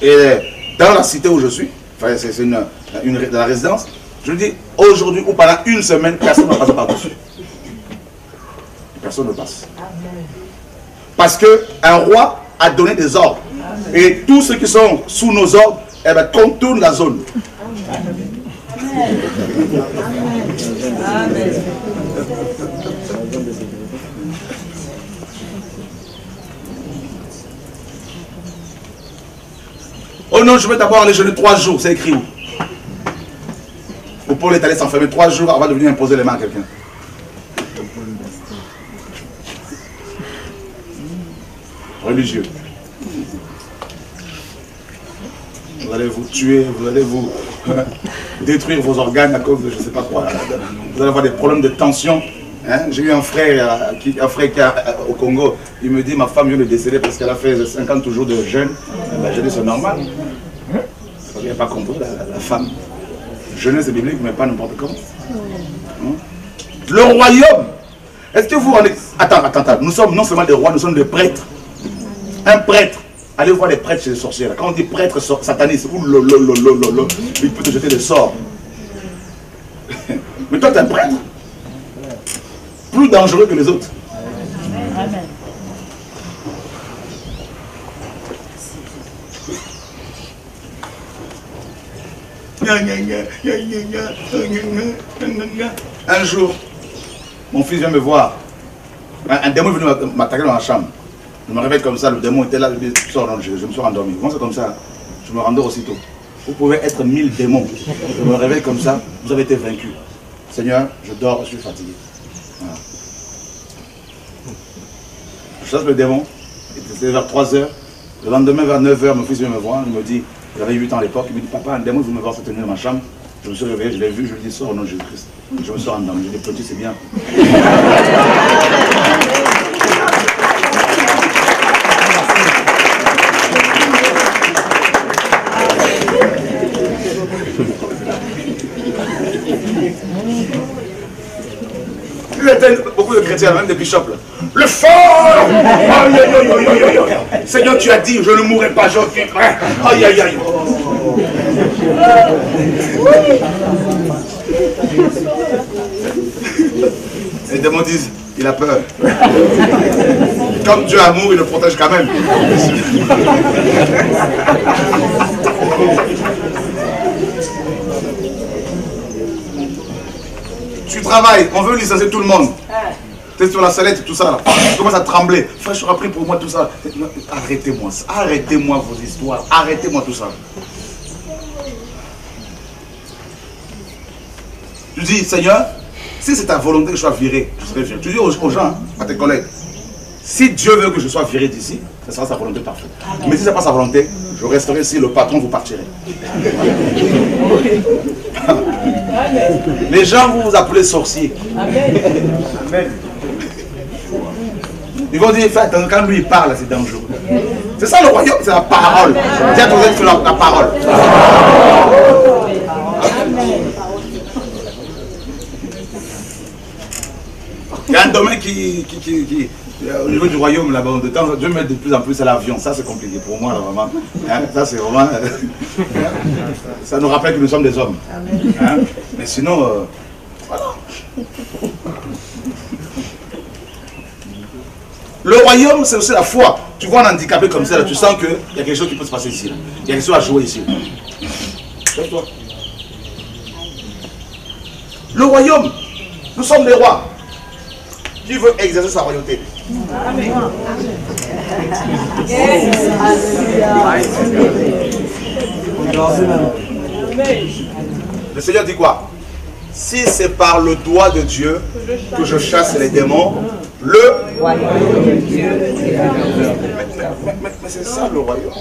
Et dans la cité où je suis, enfin, c'est la résidence, je dis, aujourd'hui ou pendant une semaine, personne ne passe par-dessus. Personne ne passe. Parce qu'un roi a donné des ordres. Et tous ceux qui sont sous nos ordres, eh bien, contournent la zone. Amen. Oh non, je vais d'abord aller jeûner 3 jours, c'est écrit où? Ou Paul est allé s'enfermer 3 jours avant de venir imposer les mains à quelqu'un. Religieux. Vous allez vous tuer, vous allez vous détruire vos organes à cause de je ne sais pas quoi. Vous allez avoir des problèmes de tension. Hein? J'ai eu un frère, qui est au Congo, il me dit ma femme vient de décéder parce qu'elle a fait 50 jours de jeûne. Ben, je dis c'est normal. Il n'a pas compris la femme. Jeûner c'est biblique mais pas n'importe comment. Le royaume. Est-ce que vous en êtes... Attends. Nous sommes non seulement des rois, nous sommes des prêtres. Un prêtre. Allez voir les prêtres chez les sorciers. Quand on dit prêtre sataniste, il peut te jeter des sorts. Mais toi, tu es un prêtre. Plus dangereux que les autres. Amen. Un jour, mon fils vient me voir. Un démon est venu m'attaquer dans la chambre. Je me réveille comme ça, le démon était là, je me suis rendormi. Comment c'est comme ça? Je me rendors aussitôt. Vous pouvez être 1000 démons. Je me réveille comme ça, vous avez été vaincu. Seigneur, je dors, je suis fatigué. Voilà. Je chasse le démon, c'était vers 3 h. Le lendemain, vers 9 h, mon fils vient me voir, il me dit, j'avais 8 ans à l'époque, il me dit, papa, un démon veut me voir se tenir dans ma chambre. Je me suis réveillé, je l'ai vu, je lui ai dit, sors au nom de Jésus-Christ. Je me suis endormi, je lui ai dit, petit, c'est bien. Beaucoup de chrétiens, même des bishops, là. Le fort! Seigneur, tu as dit, je ne mourrai pas, je vivrai. Aïe, aïe, aïe. Les démons disent, il a peur. Comme Dieu a amour, il le protège quand même. Tu travailles, on veut licencier tout le monde. Tu es sur la sellette, tout ça là. Tu commences à trembler. Frère, je suis pris pour moi tout ça. Arrêtez-moi, arrêtez-moi vos histoires, arrêtez-moi tout ça. Tu dis, Seigneur, si c'est ta volonté que je sois viré, je serai viré. Tu dis aux gens, à tes collègues, si Dieu veut que je sois viré d'ici, ce sera sa volonté parfaite. Amen. Mais si ce n'est pas sa volonté, je resterai ici, le patron, vous partirez. Les gens vont vous appeler sorcier. Amen. Amen. Ils vont dire, faites attention, quand lui il parle, c'est dangereux. C'est ça le royaume, c'est la parole. Dis à ton frère, c'est la parole. Il y a un domaine qui au niveau du royaume, là-bas, de temps, Dieu met de plus en plus à l'avion. Ça, c'est compliqué pour moi, là, vraiment. Hein? Ça, c'est vraiment... ça nous rappelle que nous sommes des hommes. Hein? Mais sinon, voilà. Le royaume, c'est aussi la foi. Tu vois un handicapé comme ça, là, tu sens qu'il y a quelque chose qui peut se passer ici. Là. Il y a quelque chose à jouer ici. Lève-toi. Le royaume, nous sommes des rois. Qui veut exercer sa royauté? Amen. Le Seigneur dit quoi? Si c'est par le doigt de Dieu que je chasse les démons, le royaume de Dieu. Mais c'est ça le royaume.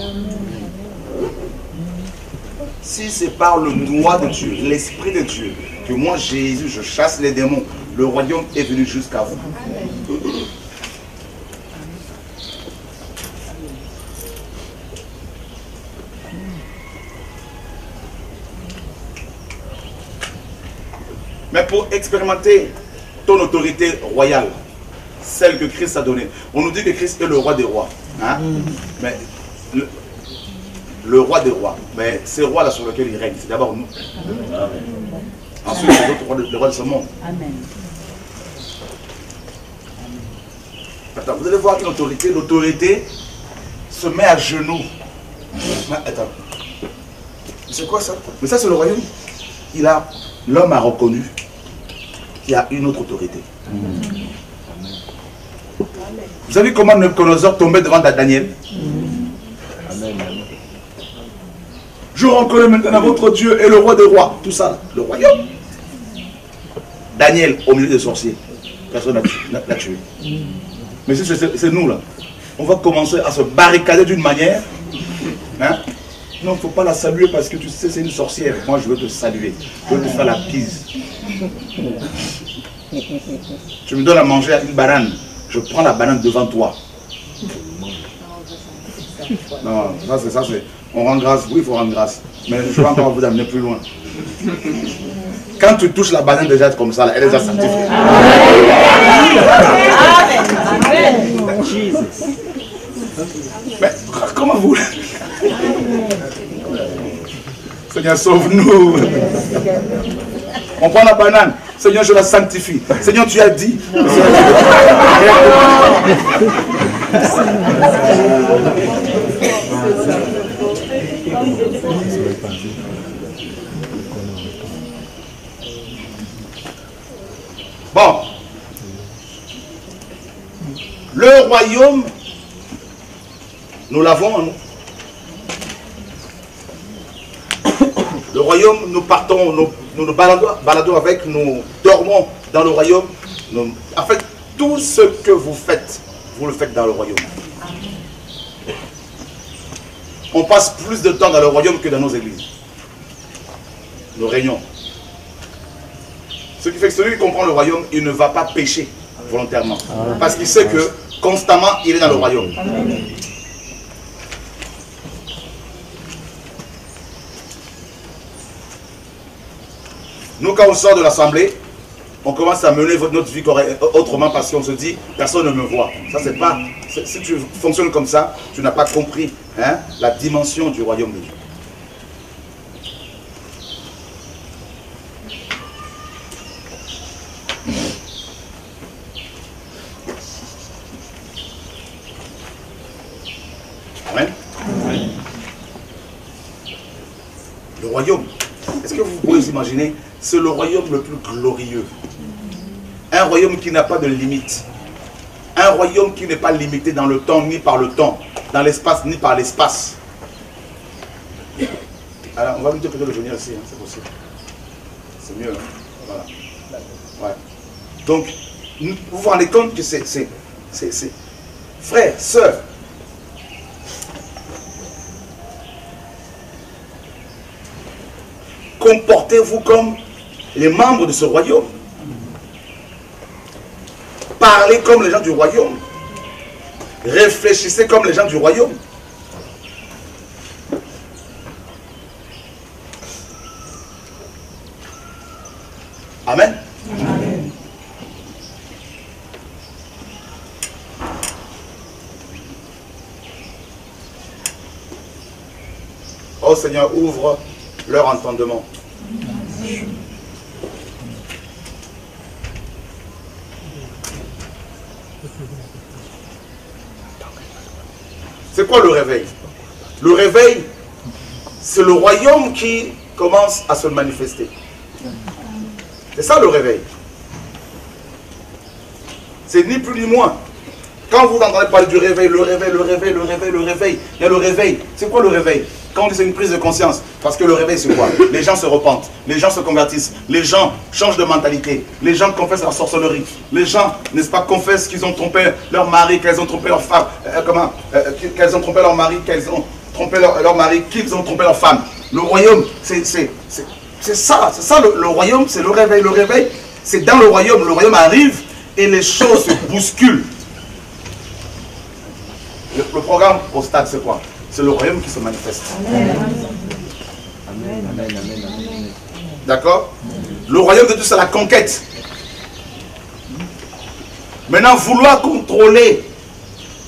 Si c'est par le doigt de Dieu, l'Esprit de Dieu, que moi, Jésus, je chasse les démons, le royaume est venu jusqu'à vous. Mais pour expérimenter ton autorité royale, celle que Christ a donnée, on nous dit que Christ est le roi des rois. Hein? Mais le roi des rois, mais ces rois-là sur lesquels il règne, c'est d'abord nous. Ensuite, les autres rois, les rois de ce monde. Amen. Attends, vous allez voir qu'une autorité, l'autorité se met à genoux. Mais attends, c'est quoi ça? Mais ça, c'est le royaume. L'homme a reconnu qu'il y a une autre autorité. Vous avez vu comment Nabuchodonosor tombait devant Daniel? Amen. Je reconnais maintenant votre Dieu et le roi des rois. Tout ça, le royaume. Daniel, au milieu des sorciers. Personne n'a tué. Mais si c'est nous là, on va commencer à se barricader d'une manière. Hein? Non, il ne faut pas la saluer parce que tu sais, c'est une sorcière. Moi, je veux te saluer. Je veux te faire la bise. Tu me donnes à manger à une banane. Je prends la banane devant toi. Non, ça c'est. On rend grâce. Oui, il faut rendre grâce. Mais je vais encore vous amener plus loin. Quand tu touches la banane déjà comme ça, elle est déjà sanctifiée. Amen. Mais comment vous... Seigneur, sauve-nous. On prend la banane. Seigneur, je la sanctifie. Seigneur, tu as dit. Bon. Le royaume, nous l'avons en nous. Le royaume, nous partons, nous nous baladons avec, nous dormons dans le royaume. En fait, tout ce que vous faites, vous le faites dans le royaume. On passe plus de temps dans le royaume que dans nos églises. Nous régnons. Ce qui fait que celui qui comprend le royaume, il ne va pas pécher volontairement. Parce qu'il sait que constamment, il est dans le royaume. Nous, quand on sort de l'assemblée, on commence à mener notre vie autrement parce qu'on se dit, personne ne me voit. Ça, c'est pas... Si tu fonctionnes comme ça, tu n'as pas compris hein, la dimension du royaume de Dieu. Amen. Le royaume, est-ce que vous pouvez vous imaginer, c'est le royaume le plus glorieux. Un royaume qui n'a pas de limite. Un royaume qui n'est pas limité dans le temps, ni par le temps, dans l'espace, ni par l'espace. Alors, on va lui dire que de venir ici, hein, c'est possible. C'est mieux. Hein? Voilà. Ouais. Donc, vous vous rendez compte que c'est... Frères, sœurs, comportez-vous comme les membres de ce royaume. Parlez comme les gens du royaume. Réfléchissez comme les gens du royaume. Amen. Amen. Oh Seigneur, ouvre leur entendement. C'est quoi le réveil? Le réveil, c'est le royaume qui commence à se manifester. C'est ça le réveil. C'est ni plus ni moins. Quand vous entendez parler du réveil, le réveil, le réveil, le réveil, le réveil, il y a le réveil. C'est quoi le réveil? Quand on dit c'est une prise de conscience, parce que le réveil c'est quoi? Les gens se repentent, les gens se convertissent, les gens changent de mentalité, les gens confessent leur sorcellerie, les gens, n'est-ce pas, confessent qu'ils ont trompé leur mari, qu'elles ont trompé leur femme, qu'elles ont trompé leur mari, qu'elles ont trompé leur mari, qu'ils ont trompé leur femme. Le royaume, c'est ça le royaume, c'est le réveil. Le réveil, c'est dans le royaume arrive et les choses se bousculent. Le programme au stade, c'est quoi? C'est le royaume qui se manifeste. D'accord? Le royaume de Dieu, c'est la conquête. Maintenant, vouloir contrôler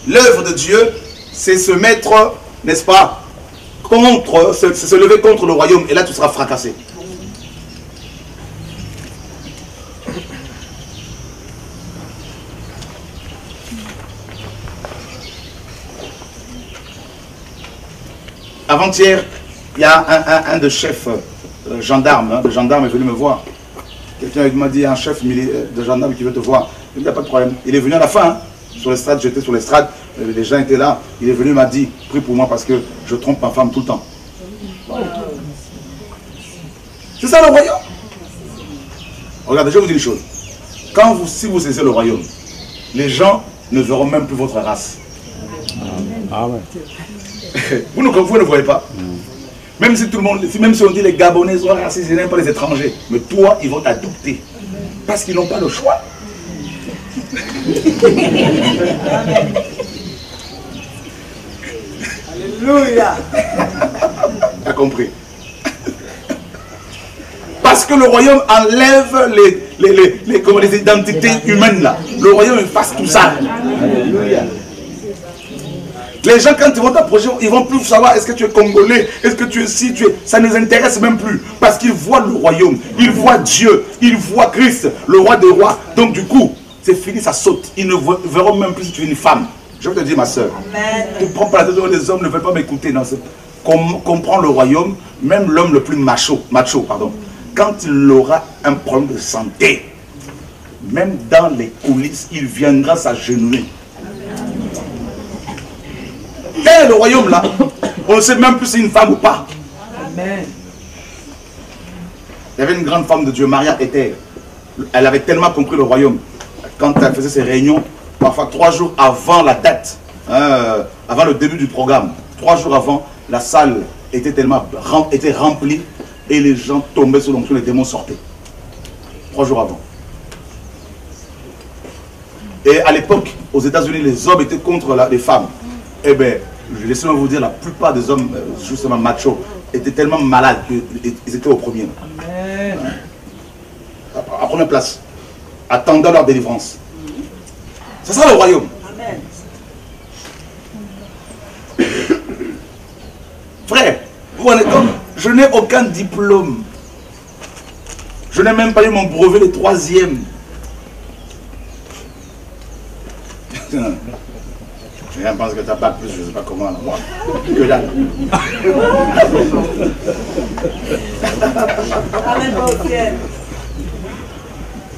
l'œuvre de Dieu, c'est se mettre, n'est-ce pas, contre, c'est se lever contre le royaume. Et là, tu seras fracassé. Avant-hier, il y a un de chefs gendarmes, le gendarme est venu me voir. Quelqu'un m'a dit, un chef de gendarme qui veut te voir. Il n'y a pas de problème. Il est venu à la fin, hein, sur l'estrade, j'étais sur l'estrade, les gens étaient là. Il est venu, il m'a dit, prie pour moi parce que je trompe ma femme tout le temps. C'est ça le royaume. Regardez, je vais vous dire une chose. Si vous cessez le royaume, les gens ne verront même plus votre race. Ah ouais. Vous ne voyez pas. Même si tout le monde, même si on dit les Gabonais sont racistes, ils n'aiment pas les étrangers. Mais toi, ils vont t'adopter. Parce qu'ils n'ont pas le choix. Alléluia. T'as compris? Parce que le royaume enlève les identités humaines là. Le royaume efface tout ça. Alléluia. Les gens, quand ils vont t'approcher, ils vont plus savoir est-ce que tu es congolais, est-ce que tu es ci, ça ne les intéresse même plus. Parce qu'ils voient le royaume, ils voient Dieu, ils voient Christ, le roi des rois. Donc du coup, c'est fini, ça saute. Ils ne verront même plus si tu es une femme. Je vais te dire, ma soeur, tu ne prends pas la tête, les hommes ne veulent pas m'écouter. Comprends le royaume, même l'homme le plus macho, quand il aura un problème de santé, même dans les coulisses, il viendra s'agenouiller. Et le royaume là, on ne sait même plus si c'est une femme ou pas. Amen. Il y avait une grande femme de Dieu, Maria Ether. Elle avait tellement compris le royaume. Quand elle faisait ses réunions, parfois 3 jours avant la date, avant le début du programme, 3 jours avant, la salle était remplie et les gens tombaient sous l'onction, les démons sortaient. 3 jours avant. Et à l'époque, aux États-Unis, les hommes étaient contre les femmes. Eh bien, laissez-moi vous dire, la plupart des hommes, justement machos, étaient tellement malades qu'ils étaient au premier. Amen. À première place, attendant leur délivrance. C'est ça le royaume. Amen. Frère, vous voyez comme je n'ai aucun diplôme. Je n'ai même pas eu mon brevet de 3e. Je pense que tu as pas plus, je ne sais pas comment, là, moi. Que dalle. Amen.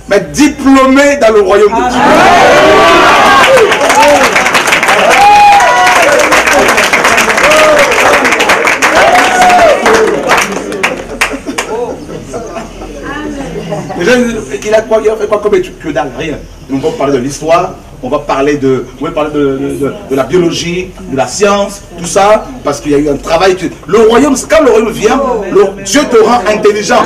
Mais diplômé dans le royaume de Dieu. Il a fait quoi comme étude? Que dalle, rien. On va parler de l'histoire, on va parler de la biologie, de la science, tout ça, parce qu'il y a eu un travail. Le royaume, quand le royaume vient, Dieu te rend intelligent.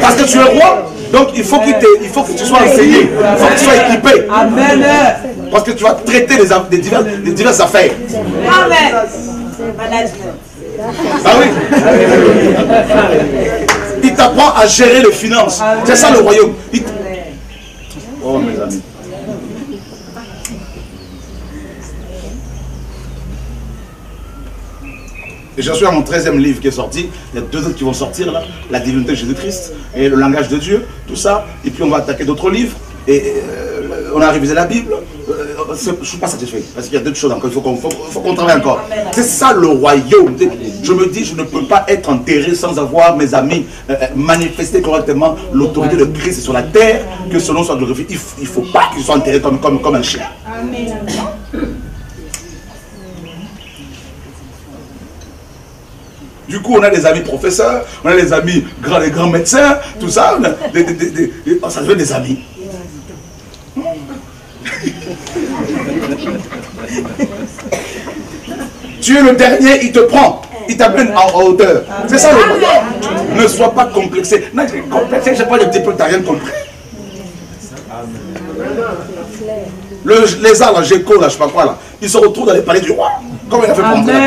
Parce que tu es roi, donc il faut que tu sois enseigné, il faut que tu sois équipé. Amen. Parce que tu vas traiter des diverses affaires. Amen. Ah oui. Il t'apprend à gérer les finances. C'est ça le royaume. Oh mes amis. Et j'en suis à mon 13e livre qui est sorti. Il y a 2 autres qui vont sortir là. La divinité de Jésus-Christ et le langage de Dieu. Tout ça. Et puis on va attaquer d'autres livres. Et on a révisé la Bible. Je ne suis pas satisfait. Parce qu'il y a d'autres choses encore. Il faut qu'on travaille encore. C'est ça le royaume. Je me dis, je ne peux pas être enterré sans avoir, mes amis, manifesté correctement l'autorité de Christ sur la terre, que son nom soit glorifié. Il ne faut pas qu'il soit enterré comme un chien. Amen. Du coup, on a des amis professeurs, on a des amis les grands médecins, tout ça. Ça devient des amis. tu es le dernier, il te prend. Il t'amène en hauteur. C'est ça le royaume. Ne sois pas complexé. Non, complexé, je sais pas, les petits peu, tu n'as rien compris. Les arts, là, Géco, là, je sais pas quoi, là, ils se retrouvent dans les palais du roi. Comment il a fait pour entrer là?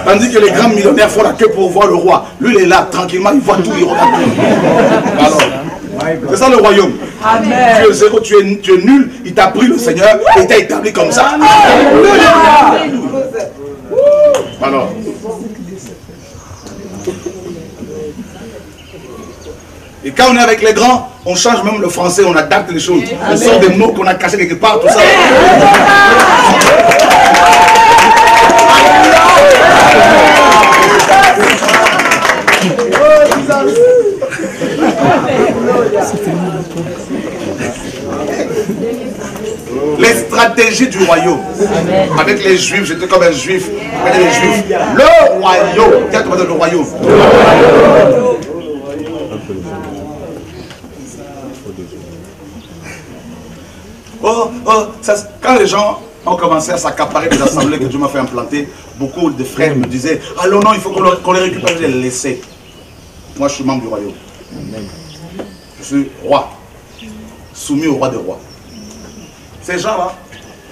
Tandis que les grands millionnaires font la queue pour voir le roi. Lui, il est là, tranquillement, il voit tout, il regarde tout. Alors, c'est ça le royaume. Amen. Tu es zéro, tu es nul, il t'a pris le Seigneur et il t'a établi comme ça. Alors. Et quand on est avec les grands, on change même le français, on adapte les choses. On sort des mots qu'on a cachés quelque part, tout ça. Les stratégies du royaume. Avec les juifs, j'étais comme un juif. Avec les juifs. Le royaume. Qu'est-ce que tu veux dire le royaume? Quand les gens ont commencé à s'accaparer des assemblées que Dieu m'a fait implanter, beaucoup de frères me disaient, allons non, il faut qu'on les récupère et les laisser. Moi, je suis membre du royaume. Je suis roi, soumis au roi des rois. Ces gens-là,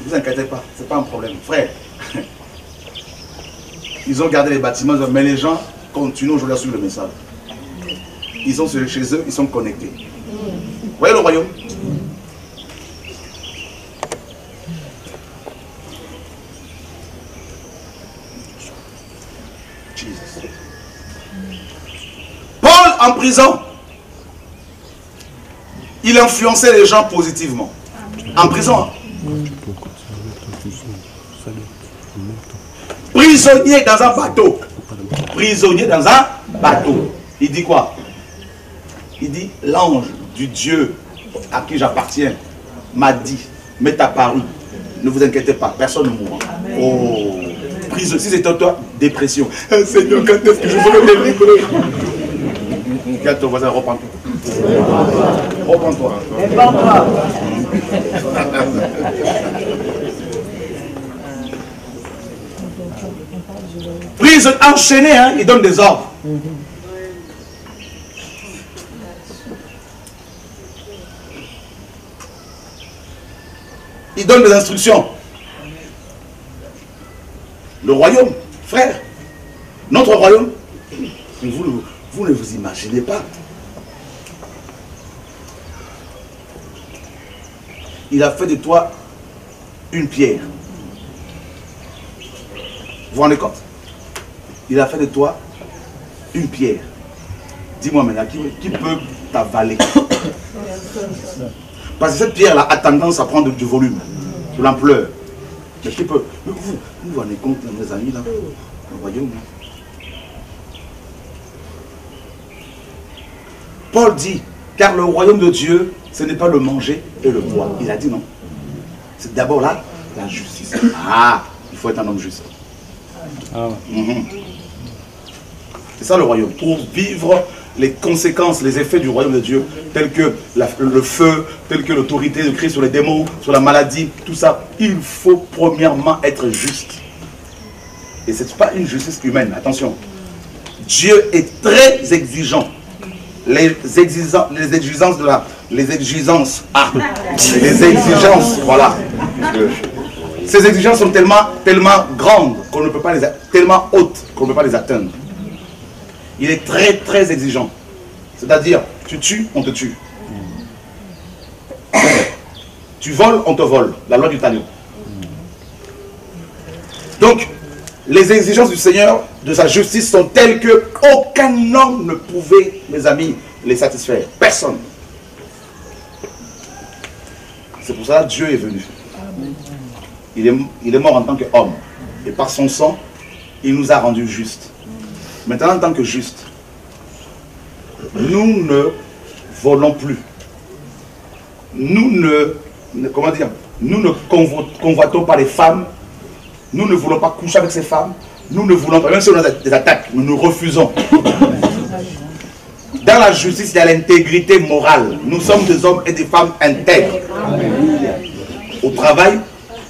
ne vous inquiétez pas, ce n'est pas un problème. Frère, ils ont gardé les bâtiments, mais les gens continuent aujourd'hui à suivre le message. Ils sont chez eux, ils sont connectés. Vous voyez le royaume? Jesus. Paul en prison, il influençait les gens positivement. En prison. Prisonnier dans un bateau. Prisonnier dans un bateau. Il dit quoi? Il dit, l'ange du Dieu à qui j'appartiens m'a dit, m'est apparu. Ne vous inquiétez pas, personne ne mourra. Oh, prison, si c'était toi, dépression. Seigneur, quand est-ce que je veux me délivrer? Regarde ton voisin, reprends-toi. Reprends-toi. Prise enchaînée, hein, il donne des ordres. Il donne des instructions. Le royaume, frère, notre royaume, vous ne vous imaginez pas. Il a fait de toi une pierre. Vous vous rendez compte? Il a fait de toi une pierre. Dis-moi maintenant, qui peut t'avaler? Parce que cette pierre-là a tendance à prendre du volume, de l'ampleur. Mais qui peut? Vous vous rendez compte, mes amis, là, le royaume, là. Paul dit, car le royaume de Dieu, ce n'est pas le manger et le boire. Il a dit non. C'est d'abord là, la justice. Ah, il faut être un homme juste. C'est ça le royaume. Pour vivre les conséquences, les effets du royaume de Dieu, tels que le feu, tels que l'autorité de Christ sur les démons, sur la maladie, tout ça, il faut premièrement être juste. Et ce n'est pas une justice humaine, attention. Dieu est très exigeant. Les exigences, voilà. Ces exigences sont tellement grandes qu'on ne peut pas tellement hautes qu'on ne peut pas les atteindre. Il est très très exigeant. C'est-à-dire, tu tues, on te tue. Tu voles, on te vole. La loi du talion. Donc, les exigences du Seigneur, de sa justice, sont telles que aucun homme ne pouvait, mes amis, les satisfaire. Personne. C'est pour ça que Dieu est venu. Il est mort en tant qu'homme. Et par son sang, il nous a rendus justes. Maintenant, en tant que justes, nous ne volons plus. Nous ne convoitons pas les femmes. Nous ne voulons pas coucher avec ces femmes. Nous ne voulons pas, même si on a des attaques, nous refusons. Dans la justice, il y a l'intégrité morale. Nous sommes des hommes et des femmes intègres. Au travail,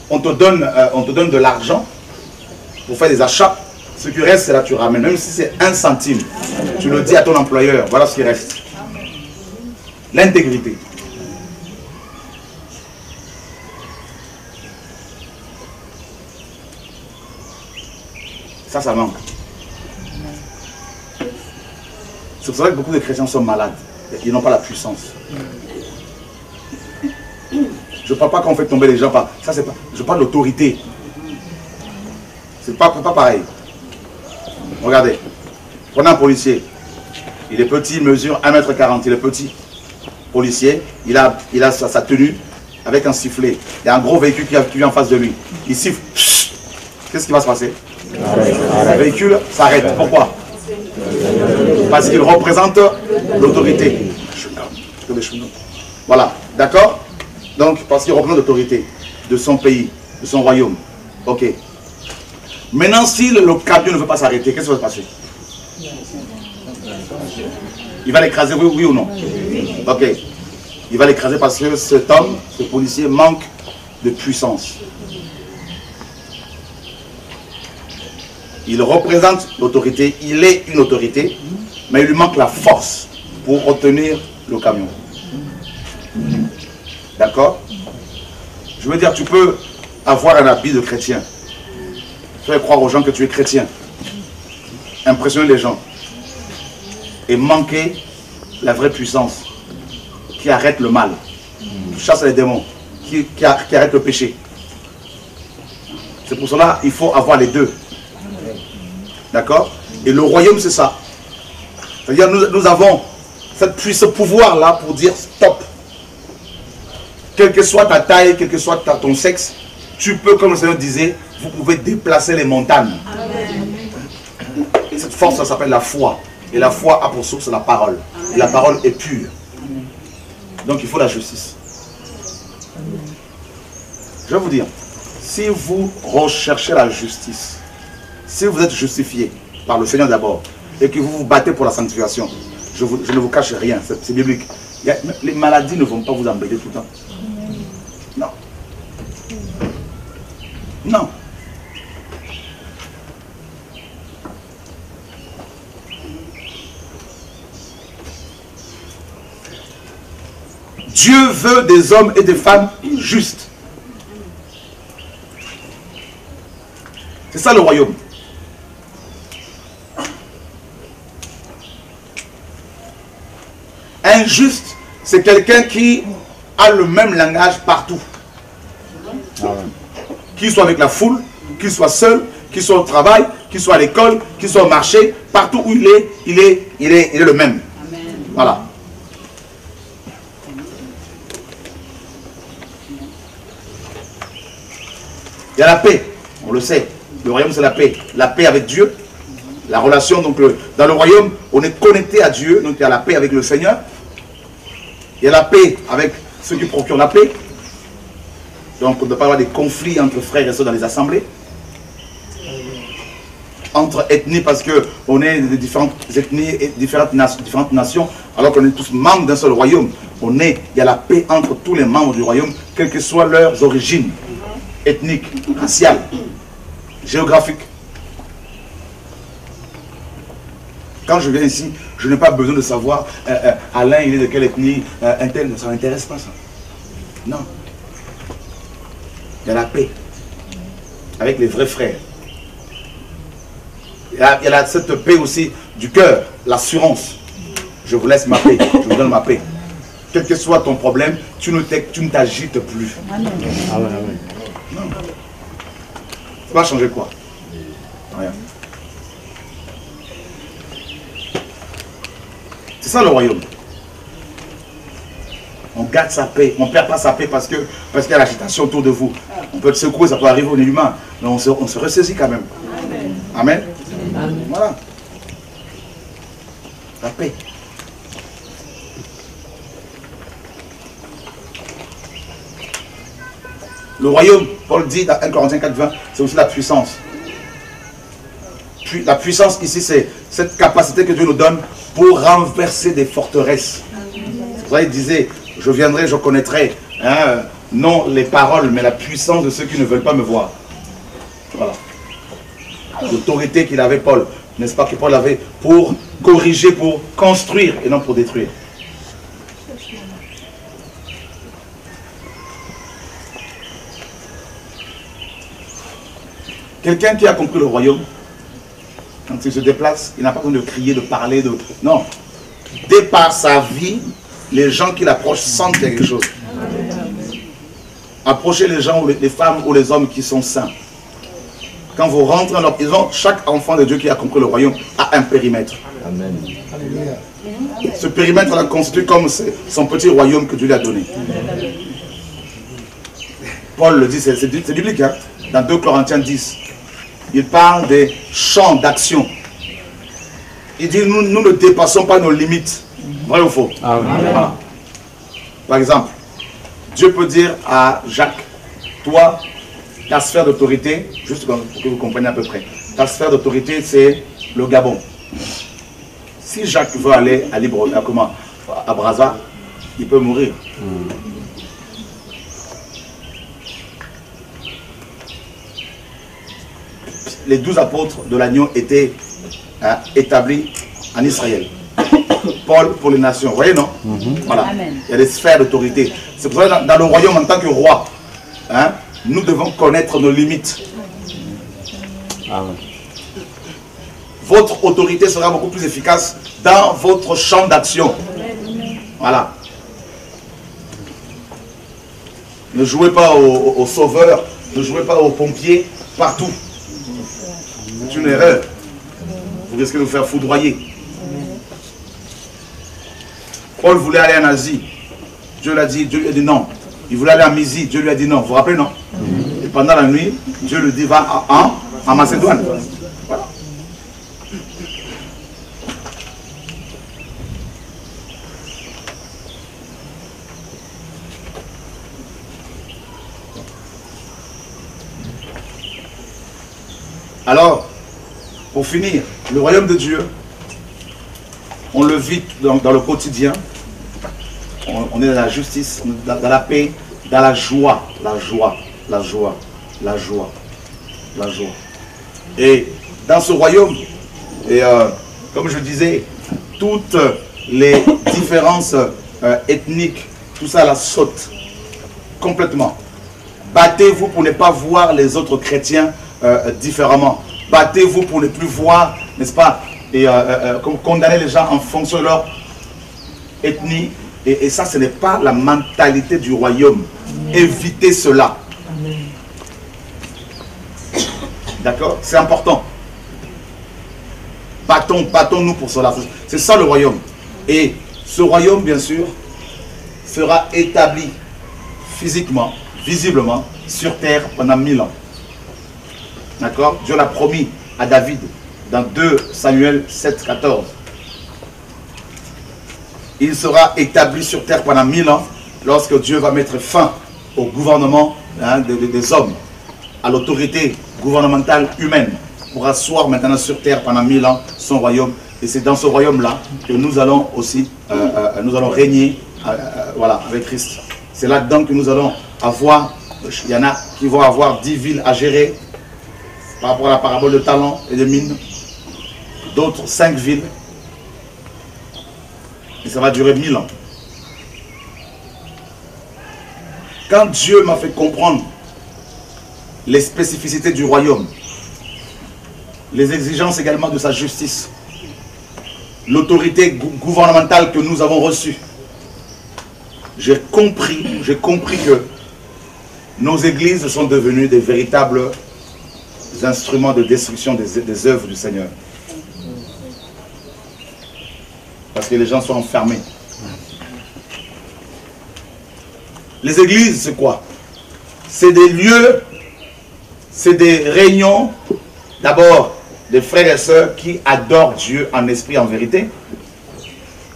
on te donne de l'argent pour faire des achats. Ce qui reste, c'est là tu ramènes. Même si c'est 1 centime, tu le dis à ton employeur. Voilà ce qui reste. L'intégrité. Ça manque. C'est pour ça que beaucoup de chrétiens sont malades. Ils n'ont pas la puissance. Je ne parle pas qu'on fait tomber les gens par... Ça, c'est pas... Je parle d'autorité. C'est pas pareil. Regardez. Prenez un policier. Il est petit, il mesure 1,40 m. Il est petit. Policier. Il a sa tenue avec un sifflet. Il y a un gros véhicule qui vient en face de lui. Il siffle. Qu'est-ce qui va se passer? Le véhicule s'arrête. Pourquoi? Parce qu'il représente l'autorité. Voilà. D'accord? Donc, parce qu'il représente l'autorité de son pays, de son royaume. Ok. Maintenant, si le camion ne veut pas s'arrêter, qu'est-ce qui va se passer? Il va l'écraser, oui ou non? Ok. Il va l'écraser parce que cet homme, ce policier, manque de puissance. Il représente l'autorité, il est une autorité, mais il lui manque la force pour obtenir le camion. D'accord? Je veux dire, tu peux avoir un habit de chrétien. Faire croire aux gens que tu es chrétien. Impressionner les gens. Et manquer la vraie puissance qui arrête le mal, qui chasse les démons, qui arrête le péché. C'est pour cela qu'il faut avoir les deux. D'accord? Et le royaume, c'est ça. C'est-à-dire, nous avons ce pouvoir-là pour dire stop. Quelle que soit ta taille, quel que soit ton sexe, tu peux, comme le Seigneur disait, vous pouvez déplacer les montagnes. Amen. Et cette force, ça s'appelle la foi. Et la foi a pour source la parole. Et la parole est pure. Donc il faut la justice. Je vais vous dire, si vous recherchez la justice, si vous êtes justifié par le Seigneur d'abord, et que vous vous battez pour la sanctification, je ne vous cache rien, c'est biblique. Les maladies ne vont pas vous embêter tout le temps. Non. Non. Dieu veut des hommes et des femmes justes. C'est ça le royaume. Injuste, c'est quelqu'un qui a le même langage partout. Qu'il soit avec la foule, qu'il soit seul, qu'il soit au travail, qu'il soit à l'école, qu'il soit au marché, partout où il est le même. Amen. Voilà. Il y a la paix, on le sait. Le royaume, c'est la paix. La paix avec Dieu. La relation, donc, dans le royaume, on est connecté à Dieu. Donc, il y a la paix avec le Seigneur. Il y a la paix avec ceux qui procurent la paix. Donc, on ne doit pas avoir des conflits entre frères et sœurs dans les assemblées. Entre ethnies, parce qu'on est de différentes ethnies et différentes nations, alors qu'on est tous membres d'un seul royaume. Il y a la paix entre tous les membres du royaume, quelles que soient leurs origines. Ethnique, raciale, géographique. Quand je viens ici, je n'ai pas besoin de savoir Alain, il est de quelle ethnie, un tel, ça ne m'intéresse pas ça. Non. Il y a la paix avec les vrais frères. Il y a cette paix aussi du cœur, l'assurance. Je vous laisse ma paix, je vous donne ma paix. Quel que soit ton problème, tu ne t'agites plus. Amen. Amen. Non. Ça va changer quoi? Rien. C'est ça le royaume. On garde sa paix. On ne perd pas sa paix parce qu'il y a l'agitation autour de vous. On peut être secoué, ça peut arriver au nez humain. Mais on se ressaisit quand même. Amen. Amen. Voilà. La paix. Le royaume, Paul dit dans 1 Corinthiens 4:20, c'est aussi la puissance. Puis, la puissance ici, c'est cette capacité que Dieu nous donne pour renverser des forteresses. Vous voyez, il disait, je viendrai, je connaîtrai, hein, non les paroles, mais la puissance de ceux qui ne veulent pas me voir. Voilà. l'autorité qu'il avait, Paul, n'est-ce pas, que Paul avait pour corriger, pour construire et non pour détruire. Quelqu'un qui a compris le royaume, quand il se déplace, il n'a pas besoin de crier, de parler, de... Non. Dès par sa vie, les gens qui l'approchent sentent quelque chose. Approchez les gens, ou les femmes ou les hommes qui sont saints. Quand vous rentrez dans leur prison, chaque enfant de Dieu qui a compris le royaume a un périmètre. Amen. Ce périmètre-là constitue comme son petit royaume que Dieu lui a donné. Paul le dit, c'est biblique, hein? Dans 2 Corinthiens 10. Il parle des champs d'action. Il dit, nous ne dépassons pas nos limites. Vrai ou faux? Amen. Par exemple, Dieu peut dire à Jacques, toi, ta sphère d'autorité, juste pour que vous compreniez à peu près, ta sphère d'autorité, c'est le Gabon. Si Jacques veut aller à Brazza, il peut mourir. Les 12 apôtres de l'agneau étaient établis en Israël. Paul pour les nations, vous voyez, non? Voilà. Amen. Il y a des sphères d'autorité. C'est pour ça que dans le royaume, en tant que roi, nous devons connaître nos limites. Amen. Votre autorité sera beaucoup plus efficace dans votre champ d'action. Voilà. Ne jouez pas aux sauveurs, ne jouez pas aux pompiers, partout. C'est une erreur. Vous risquez de vous faire foudroyer. Paul voulait aller en Asie. Dieu lui a dit non. Il voulait aller en Mysie. Dieu lui a dit non. Vous vous rappelez, non? Et pendant la nuit, Dieu lui dit va en Macédoine. Voilà. Alors, pour finir, le royaume de Dieu, on le vit dans le quotidien. On est dans la justice, dans la paix, dans la joie. La joie, la joie, la joie, la joie. Et dans ce royaume, comme je disais, toutes les différences ethniques, tout ça la saute complètement. Battez-vous pour ne pas voir les autres chrétiens différemment. Battez-vous pour ne plus voir, n'est-ce pas, et condamner les gens en fonction de leur ethnie. Et ça, ce n'est pas la mentalité du royaume. Évitez cela. D'accord? C'est important. Battons-nous pour cela. C'est ça le royaume. Et ce royaume, bien sûr, sera établi physiquement, visiblement, sur terre pendant 1000 ans. D'accord? Dieu l'a promis à David dans 2 Samuel 7, 14. Il sera établi sur terre pendant 1000 ans lorsque Dieu va mettre fin au gouvernement des hommes, à l'autorité gouvernementale humaine, pour asseoir maintenant sur terre pendant 1000 ans son royaume. Et c'est dans ce royaume-là que nous allons aussi régner voilà, avec Christ. C'est là-dedans que nous allons avoir, il y en a qui vont avoir 10 villes à gérer par rapport à la parabole de talents et de mines, d'autres 5 villes. Et ça va durer 1000 ans. Quand Dieu m'a fait comprendre les spécificités du royaume, les exigences également de sa justice, l'autorité gouvernementale que nous avons reçue, j'ai compris que nos églises sont devenues des véritables instruments de destruction des œuvres du Seigneur. Parce que les gens sont enfermés. Les églises, c'est quoi? C'est des lieux, c'est des réunions, d'abord des frères et sœurs qui adorent Dieu en esprit, en vérité.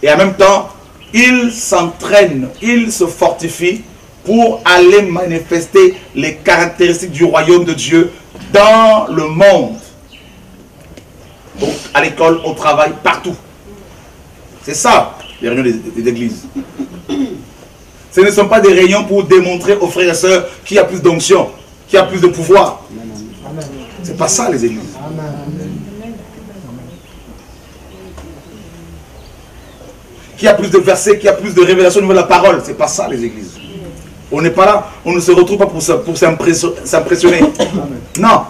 Et en même temps, ils s'entraînent, ils se fortifient pour aller manifester les caractéristiques du royaume de Dieu dans le monde. Donc, à l'école, au travail, partout. C'est ça, les réunions des églises. Ce ne sont pas des réunions pour démontrer aux frères et sœurs qui a plus d'onction, qui a plus de pouvoir. C'est pas ça, les églises. qui a plus de versets, qui a plus de révélations au niveau de la parole. C'est pas ça les églises. On n'est pas là, on ne se retrouve pas pour s'impressionner. Non.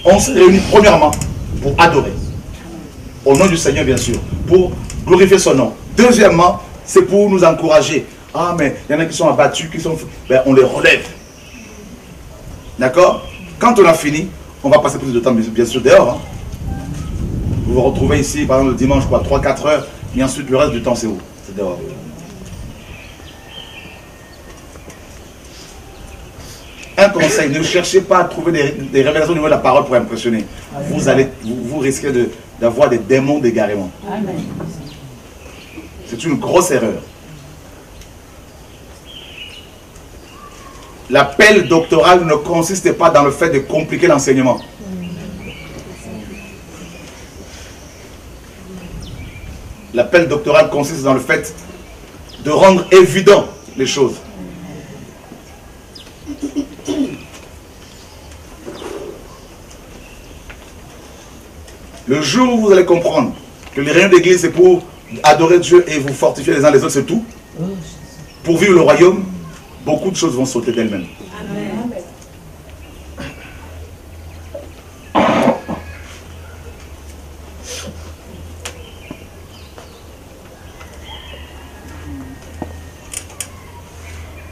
On se réunit premièrement pour adorer. Au nom du Seigneur, bien sûr. Pour glorifier son nom. Deuxièmement, c'est pour nous encourager. Ah, mais il y en a qui sont abattus, qui sont... Ben, on les relève. D'accord? Quand on a fini, on va passer plus de temps, bien sûr, dehors. Hein. Vous vous retrouvez ici, par exemple, le dimanche, quoi, 3-4 heures, et ensuite, le reste du temps, c'est où? C'est dehors. Un conseil, ne cherchez pas à trouver des révélations au niveau de la parole pour impressionner. Vous risquez d'avoir des démons d'égarement. C'est une grosse erreur. L'appel doctoral ne consiste pas dans le fait de compliquer l'enseignement. L'appel doctoral consiste dans le fait de rendre évident les choses. Le jour où vous allez comprendre que les réunions d'église c'est pour adorer Dieu et vous fortifier les uns les autres, c'est tout. Pour vivre le royaume, beaucoup de choses vont sauter d'elles-mêmes.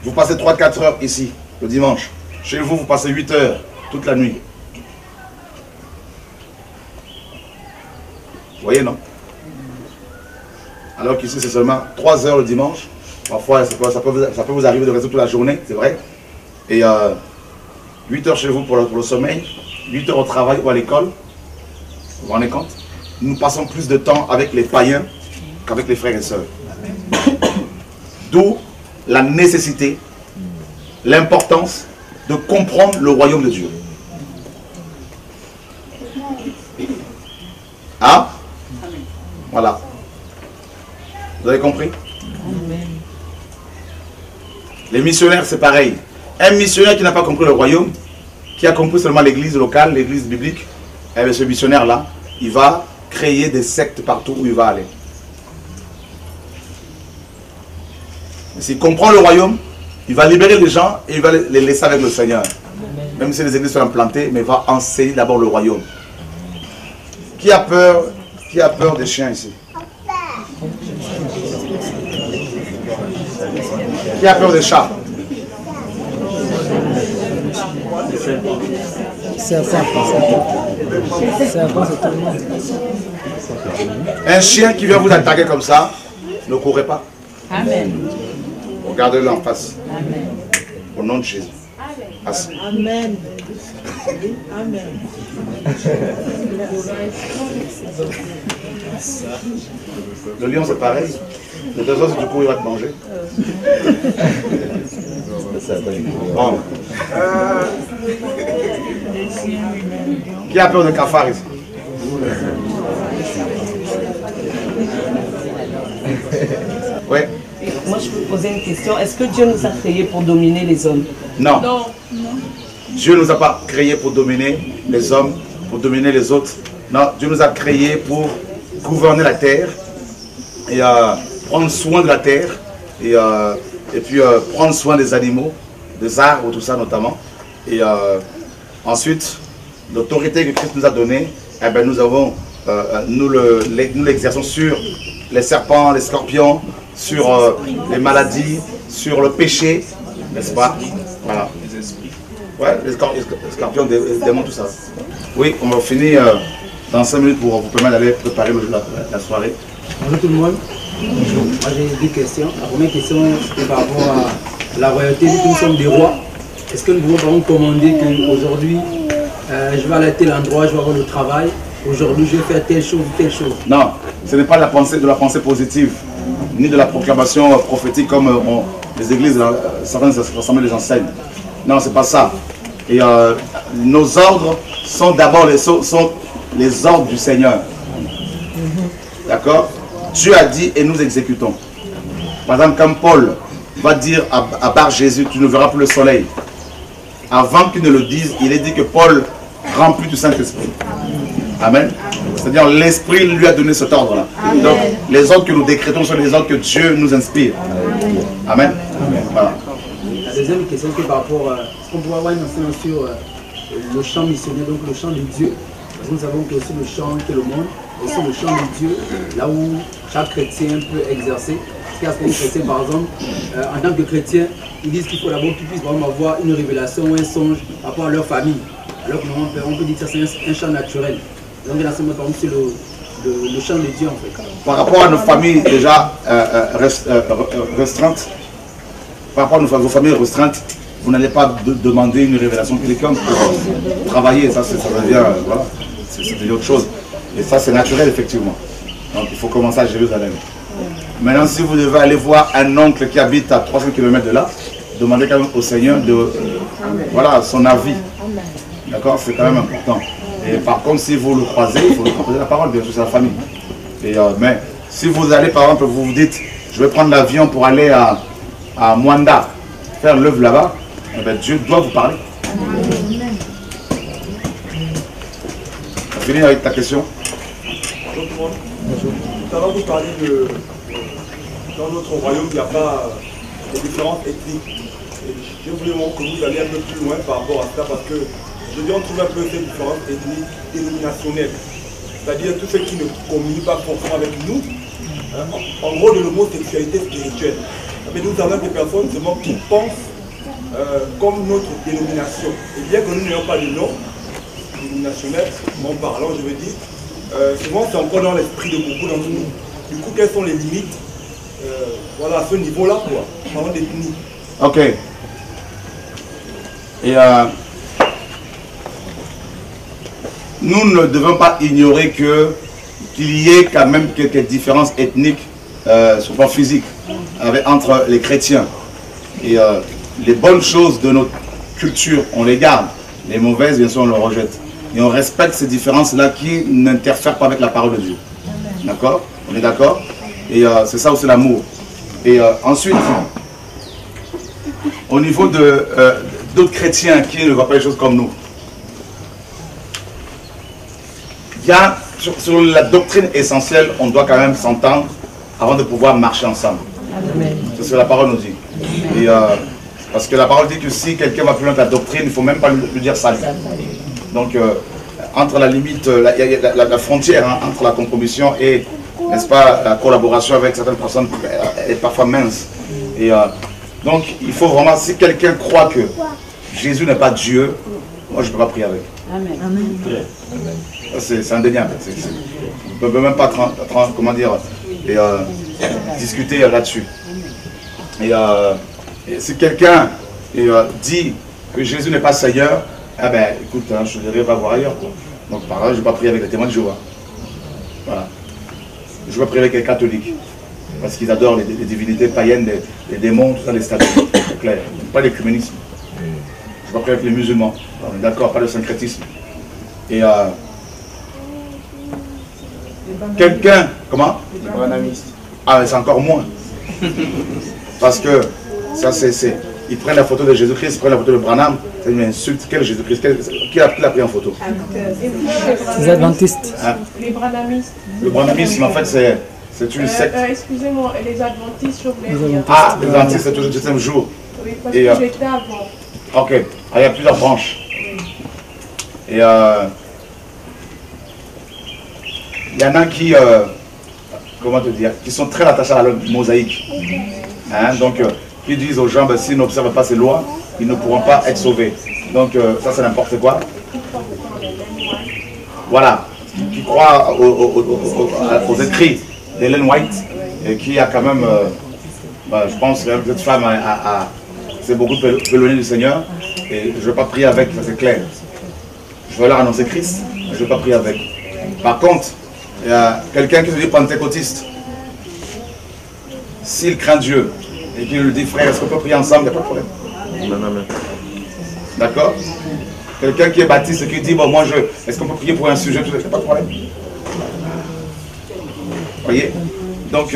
Vous passez 3-4 heures ici, le dimanche. Chez vous, vous passez 8 heures toute la nuit. Vous voyez, non? Alors qu'ici, c'est seulement 3 heures le dimanche. Parfois, ça peut vous arriver de rester toute la journée, c'est vrai. Et 8 heures chez vous pour le sommeil, 8 heures au travail ou à l'école. Vous vous rendez compte? Nous passons plus de temps avec les païens qu'avec les frères et sœurs. D'où la nécessité, l'importance de comprendre le royaume de Dieu. Hein? Voilà. Vous avez compris? Les missionnaires, c'est pareil. Un missionnaire qui n'a pas compris le royaume, qui a compris seulement l'église locale, l'église biblique, eh bien, ce missionnaire-là, il va créer des sectes partout où il va aller. S'il comprend le royaume, il va libérer les gens et il va les laisser avec le Seigneur. Même si les églises sont implantées, mais il va enseigner d'abord le royaume. Qui a peur des chiens ici? Qui a peur des chats? Un chien qui vient vous attaquer comme ça, ne courez pas. Amen. Regardez-le en face. Amen. Au nom de Jésus. Assez. Amen. Amen. Le lion, c'est pareil. Le désordre, si tu cours, il va te manger. Bon. Qui a peur de cafard ici? Oui. Moi, je peux poser une question. Est-ce que Dieu nous a créés pour dominer les hommes? Non. Non. Dieu ne nous a pas créés pour dominer les hommes, pour dominer les autres. Non, Dieu nous a créés pour gouverner la terre et prendre soin de la terre et puis prendre soin des animaux, des arbres, tout ça notamment. Et ensuite, l'autorité que Christ nous a donnée, eh ben, nous l'exerçons sur les serpents, les scorpions, sur les maladies, sur le péché, n'est-ce pas? Voilà. Ouais, les scorpions, les démons, tout ça. Oui, on va finir dans 5 minutes pour vous permettre d'aller préparer la soirée. Bonjour tout le monde. Bonjour. Moi j'ai deux questions. La première question c'est par rapport à la royauté. Nous sommes des rois. Est-ce que nous pouvons par exemple commander qu'aujourd'hui je vais aller à tel endroit, je vais avoir le travail, aujourd'hui je vais faire telle chose ou telle chose? Non, ce n'est pas de la pensée positive, ni de la proclamation prophétique comme les églises, certaines assemblées les enseignent. Non, c'est pas ça. Et nos ordres sont d'abord les ordres du Seigneur. D'accord? Dieu a dit et nous exécutons. Par exemple, comme Paul va dire à Bar Jésus, tu ne verras plus le soleil. Avant qu'il ne le dise, il est dit que Paul rempli du Saint-Esprit. Amen. C'est-à-dire l'Esprit lui a donné cet ordre-là. Donc les ordres que nous décrétons sont les ordres que Dieu nous inspire. Amen. Voilà. La deuxième question c'est par rapport à ce qu'on pourrait avoir une enseignement sur le chant missionnaire, donc le chant de Dieu. Parce que nous savons que aussi le chant qui est le monde, aussi le chant de Dieu, là où chaque chrétien peut exercer. Parce qu'il y a certains chrétiens, par exemple, en tant que chrétien, ils disent qu'il faut d'abord qu'ils puissent vraiment avoir une révélation ou un songe par rapport à leur famille. Alors que on peut dire que c'est un chant naturel. Donc il y a par exemple sur le chant de Dieu en fait. Par rapport à nos familles déjà restreintes, par rapport à vos familles restreintes, vous n'allez pas demander une révélation de quelqu'un pour travailler. Ça devient, voilà, c'est autre chose. Et ça, c'est naturel, effectivement. Donc, il faut commencer à Jérusalem. Maintenant, si vous devez aller voir un oncle qui habite à 300 km de là, demandez quand même au Seigneur voilà, son avis. D'accord? C'est quand même important. Et par contre, si vous le croisez, il faut lui proposer la parole, bien sûr, c'est la famille. Et, mais si vous allez, par exemple, vous vous dites, je vais prendre l'avion pour aller à Mwanda, faire l'œuvre là-bas, eh bien, Dieu doit vous parler. On va finir avec ta question. Tout à l'heure, vous parlez de... Dans notre royaume, il n'y a pas de différences ethniques. Et je voulais que vous alliez un peu plus loin par rapport à ça, parce que je dis on trouve un peu ces différences ethniques dénominationnelles. C'est-à-dire tous ceux qui ne communiquent pas forcément avec nous. Hein, en gros, de l'homosexualité spirituelle. Mais nous avons des personnes seulement qui pensent comme notre dénomination. Et bien que nous n'ayons pas de nom dénominationnel, en parlant, je veux dire, souvent c'est encore dans l'esprit de beaucoup d'entre nous. Du coup, quelles sont les limites voilà, à ce niveau-là, quoi, vraiment d'ethnie. Ok. Et nous ne devons pas ignorer qu'il y ait quand même quelques différences ethniques sur le plan physique entre les chrétiens. Et les bonnes choses de notre culture, on les garde. Les mauvaises, bien sûr, on les rejette. Et on respecte ces différences-là qui n'interfèrent pas avec la parole de Dieu. D'accord? On est d'accord? Et c'est ça aussi l'amour. Et ensuite, au niveau d'autres chrétiens qui ne voient pas les choses comme nous, il y a, sur la doctrine essentielle, on doit quand même s'entendre avant de pouvoir marcher ensemble. C'est ce que la parole nous dit. Et, parce que la parole dit que si quelqu'un va plus loin que la doctrine, il ne faut même pas lui dire salut. Donc, entre la limite, la frontière hein, entre la compromission et, n'est-ce pas, la collaboration avec certaines personnes est parfois mince. Et donc, il faut vraiment, si quelqu'un croit que Jésus n'est pas Dieu, moi je ne peux pas prier avec. Amen. C'est indéniable. On ne peut même pas comment dire, discuter là-dessus. Et si quelqu'un dit que Jésus n'est pas Seigneur, eh ben écoute, hein, je dirais va voir ailleurs. Quoi. Donc par là, je ne vais pas prier avec les témoins de Jéhovah. Voilà. Je vais prier avec les catholiques. Parce qu'ils adorent les divinités païennes, les démons, tout ça, les statues. C'est clair. Pas l'écuménisme. Je vais prier avec les musulmans. On est d'accord, pas le syncrétisme. Et quelqu'un, comment? Les branhamistes. Ah, mais c'est encore moins. Parce que ça, c'est. Ils prennent la photo de Jésus-Christ, ils prennent la photo de Branham, c'est une insulte. Quel Jésus-Christ? Qui l'a pris en photo? Les adventistes. Hein? Les branhamistes. Le branhamisme, en fait, c'est une secte. Excusez-moi, les adventistes, je voulais dire. Ah, les adventistes, c'est toujours le 7e jour. Oui, parce que j'étais avant. Ok, ah, il y a plusieurs branches. Et il y en a qui, comment te dire, qui sont très attachés à la mosaïque. Hein, donc, qui disent aux gens, ben, s'ils n'observent pas ces lois, ils ne pourront pas être sauvés. Donc, ça c'est n'importe quoi. Voilà, qui croient aux écrits d'Ellen White, et qui a quand même, je pense que cette femme s'est beaucoup éloignée du Seigneur, et je ne vais pas prier avec, c'est clair. Je vais leur annoncer Christ, mais je ne vais pas prier avec. Par contre, il y a quelqu'un qui se dit pentecôtiste. S'il craint Dieu, et qu'il lui dit, frère, est-ce qu'on peut prier ensemble? Il n'y a pas de problème. D'accord? Quelqu'un qui est baptiste et qui dit, bon, moi, est-ce qu'on peut prier pour un sujet? Il n'y a pas de problème. Voyez? Donc,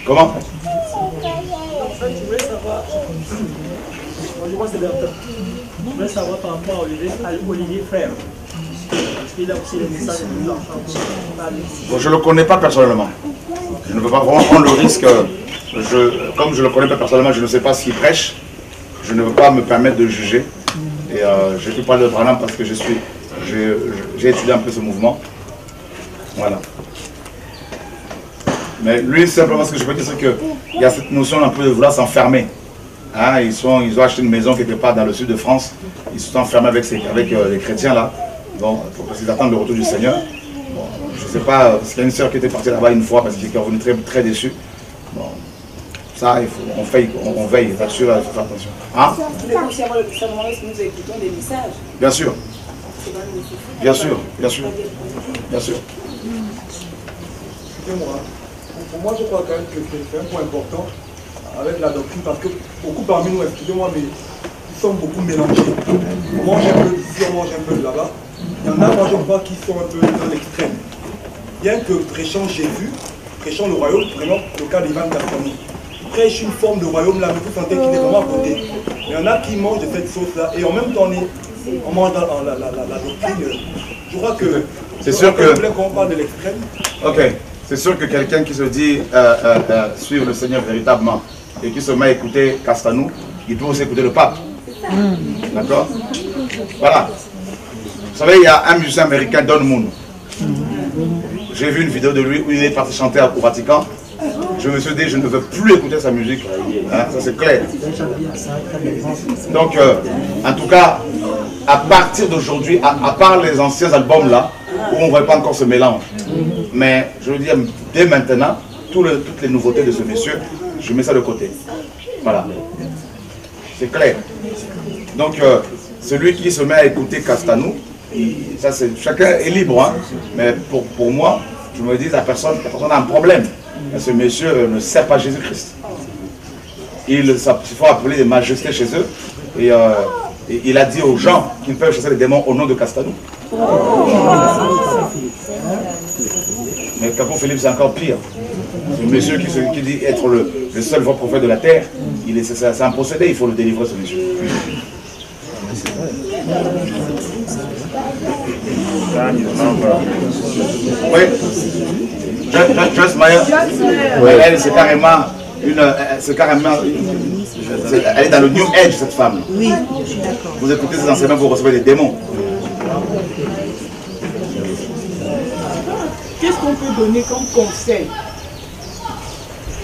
comment? Je voulais voudrais savoir par rapport à Olivier Frère. Parce qu'il a aussi les messages de l'enfant. Je ne le connais pas personnellement. Je ne veux pas vraiment prendre le risque. Comme je ne le connais pas personnellement, je ne sais pas s'il prêche. Je ne veux pas me permettre de juger. Et je ne peux pas parler de Branham parce que j'ai étudié un peu ce mouvement. Voilà. Mais lui, simplement, ce que je peux dire, c'est qu'il y a cette notion un peu de vouloir s'enfermer. Hein, ils ont acheté une maison quelque part dans le sud de France. Ils se sont enfermés avec les chrétiens là. Bon, parce qu'ils attendent le retour du Seigneur. Bon, je ne sais pas, parce qu'il y a une sœur qui était partie là-bas une fois parce qu'elle est revenue très, très déçue. Bon, ça, on veille là-dessus, là, il faut faire attention. Hein? Mais aussi avoir le discernement, est-ce que nous écoutons des messages? Bien sûr. Bien sûr, bien sûr. Bien sûr. Excusez-moi, pour moi je crois quand même que c'est un point important avec la doctrine parce que beaucoup parmi nous, excusez-moi, mais ils sont beaucoup mélangés. On mange un peu d'ici, on mange un peu de là-bas. Il y en a, moi je vois, qui sont un peu dans l'extrême. Bien que prêchant Jésus, prêchant le royaume, prenons le cas d'Ivan Castano. Il prêche une forme de royaume là, mais vous sentez qu'il est vraiment à côté. Mais il y en a qui mangent de cette sauce-là et en même temps on mange dans la doctrine. Je crois que c'est sûr que quand on parle de l'extrême. Ok. C'est sûr que quelqu'un qui se dit suivre le Seigneur véritablement et qui se met à écouter Castanou, il peut aussi écouter le pape. D'accord? Voilà. Vous savez, il y a un musicien américain, Don Moon. J'ai vu une vidéo de lui où il est parti chanter au Vatican. Je me suis dit, je ne veux plus écouter sa musique. Hein, ça c'est clair. Donc, en tout cas, à partir d'aujourd'hui, à part les anciens albums là, où on ne voit pas encore ce mélange. Mais je veux dire, dès maintenant, toutes les nouveautés de ce monsieur, je mets ça de côté. Voilà. C'est clair. Donc, celui qui se met à écouter Castanou, ça chacun est libre. Hein, mais pour moi, je me dis, la personne a un problème. Ce monsieur ne sait pas Jésus-Christ. Il faut appeler des majestés chez eux. Et il a dit aux gens qu'ils peuvent chasser les démons au nom de Castanou. Mais Capon Philippe, c'est encore pire. Ce monsieur qui dit être le seul vrai prophète de la terre, c'est un procédé, il faut le délivrer, ce monsieur. Oui. Joyce Meyer, elle, c'est carrément elle est dans le New Age, cette femme. Oui, je suis d'accord. Vous écoutez ces enseignements, vous recevez des démons. Qu'est-ce qu'on peut donner comme conseil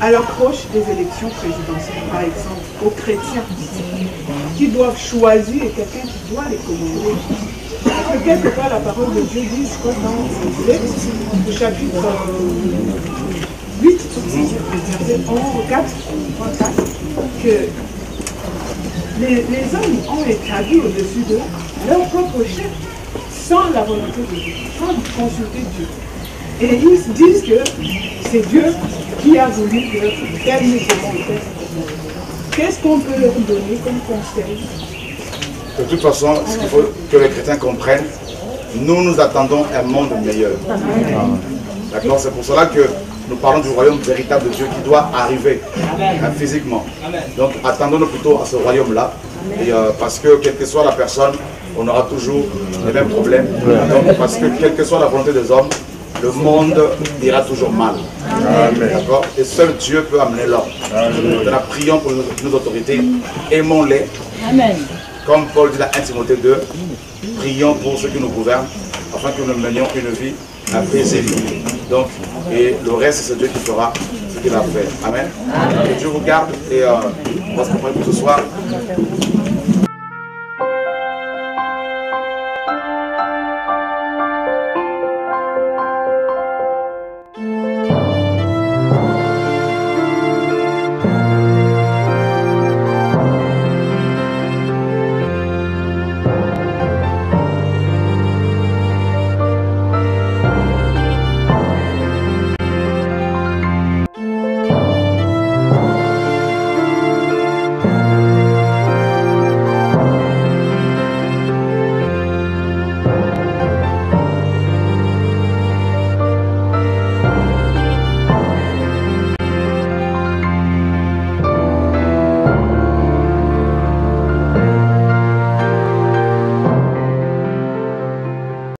à l'approche des élections présidentielles, par exemple, aux chrétiens qui doivent choisir quelqu'un qui doit les commander? Parce que quelque part, la parole de Dieu dit, je crois, dans le chapitre 8, verset 4, que les hommes ont établi au-dessus de leur propre chef, sans la volonté de Dieu, sans consulter Dieu. Et ils disent que c'est Dieu qui a voulu que tel nous commande. Qu'est-ce qu'on peut leur donner comme conseil? De toute façon, ce qu'il faut que les chrétiens comprennent, nous attendons un monde meilleur. D'accord? C'est pour cela que nous parlons du royaume véritable de Dieu qui doit arriver physiquement. Donc attendons-nous plutôt à ce royaume-là. Et parce que quelle que soit la personne, on aura toujours les mêmes problèmes. Donc, parce que quelle que soit la volonté des hommes, le monde ira toujours mal. D'accord? Et seul Dieu peut amener l'ordre. Maintenant, prions pour nos autorités, aimons-les. Amen. Comme Paul dit dans 1 Timothée 2, prions pour ceux qui nous gouvernent, afin que nous menions une vie paisible. Donc, et le reste, c'est Dieu qui fera ce qu'il a fait. Amen. Que Dieu vous garde et on va se comprendre pour ce soir.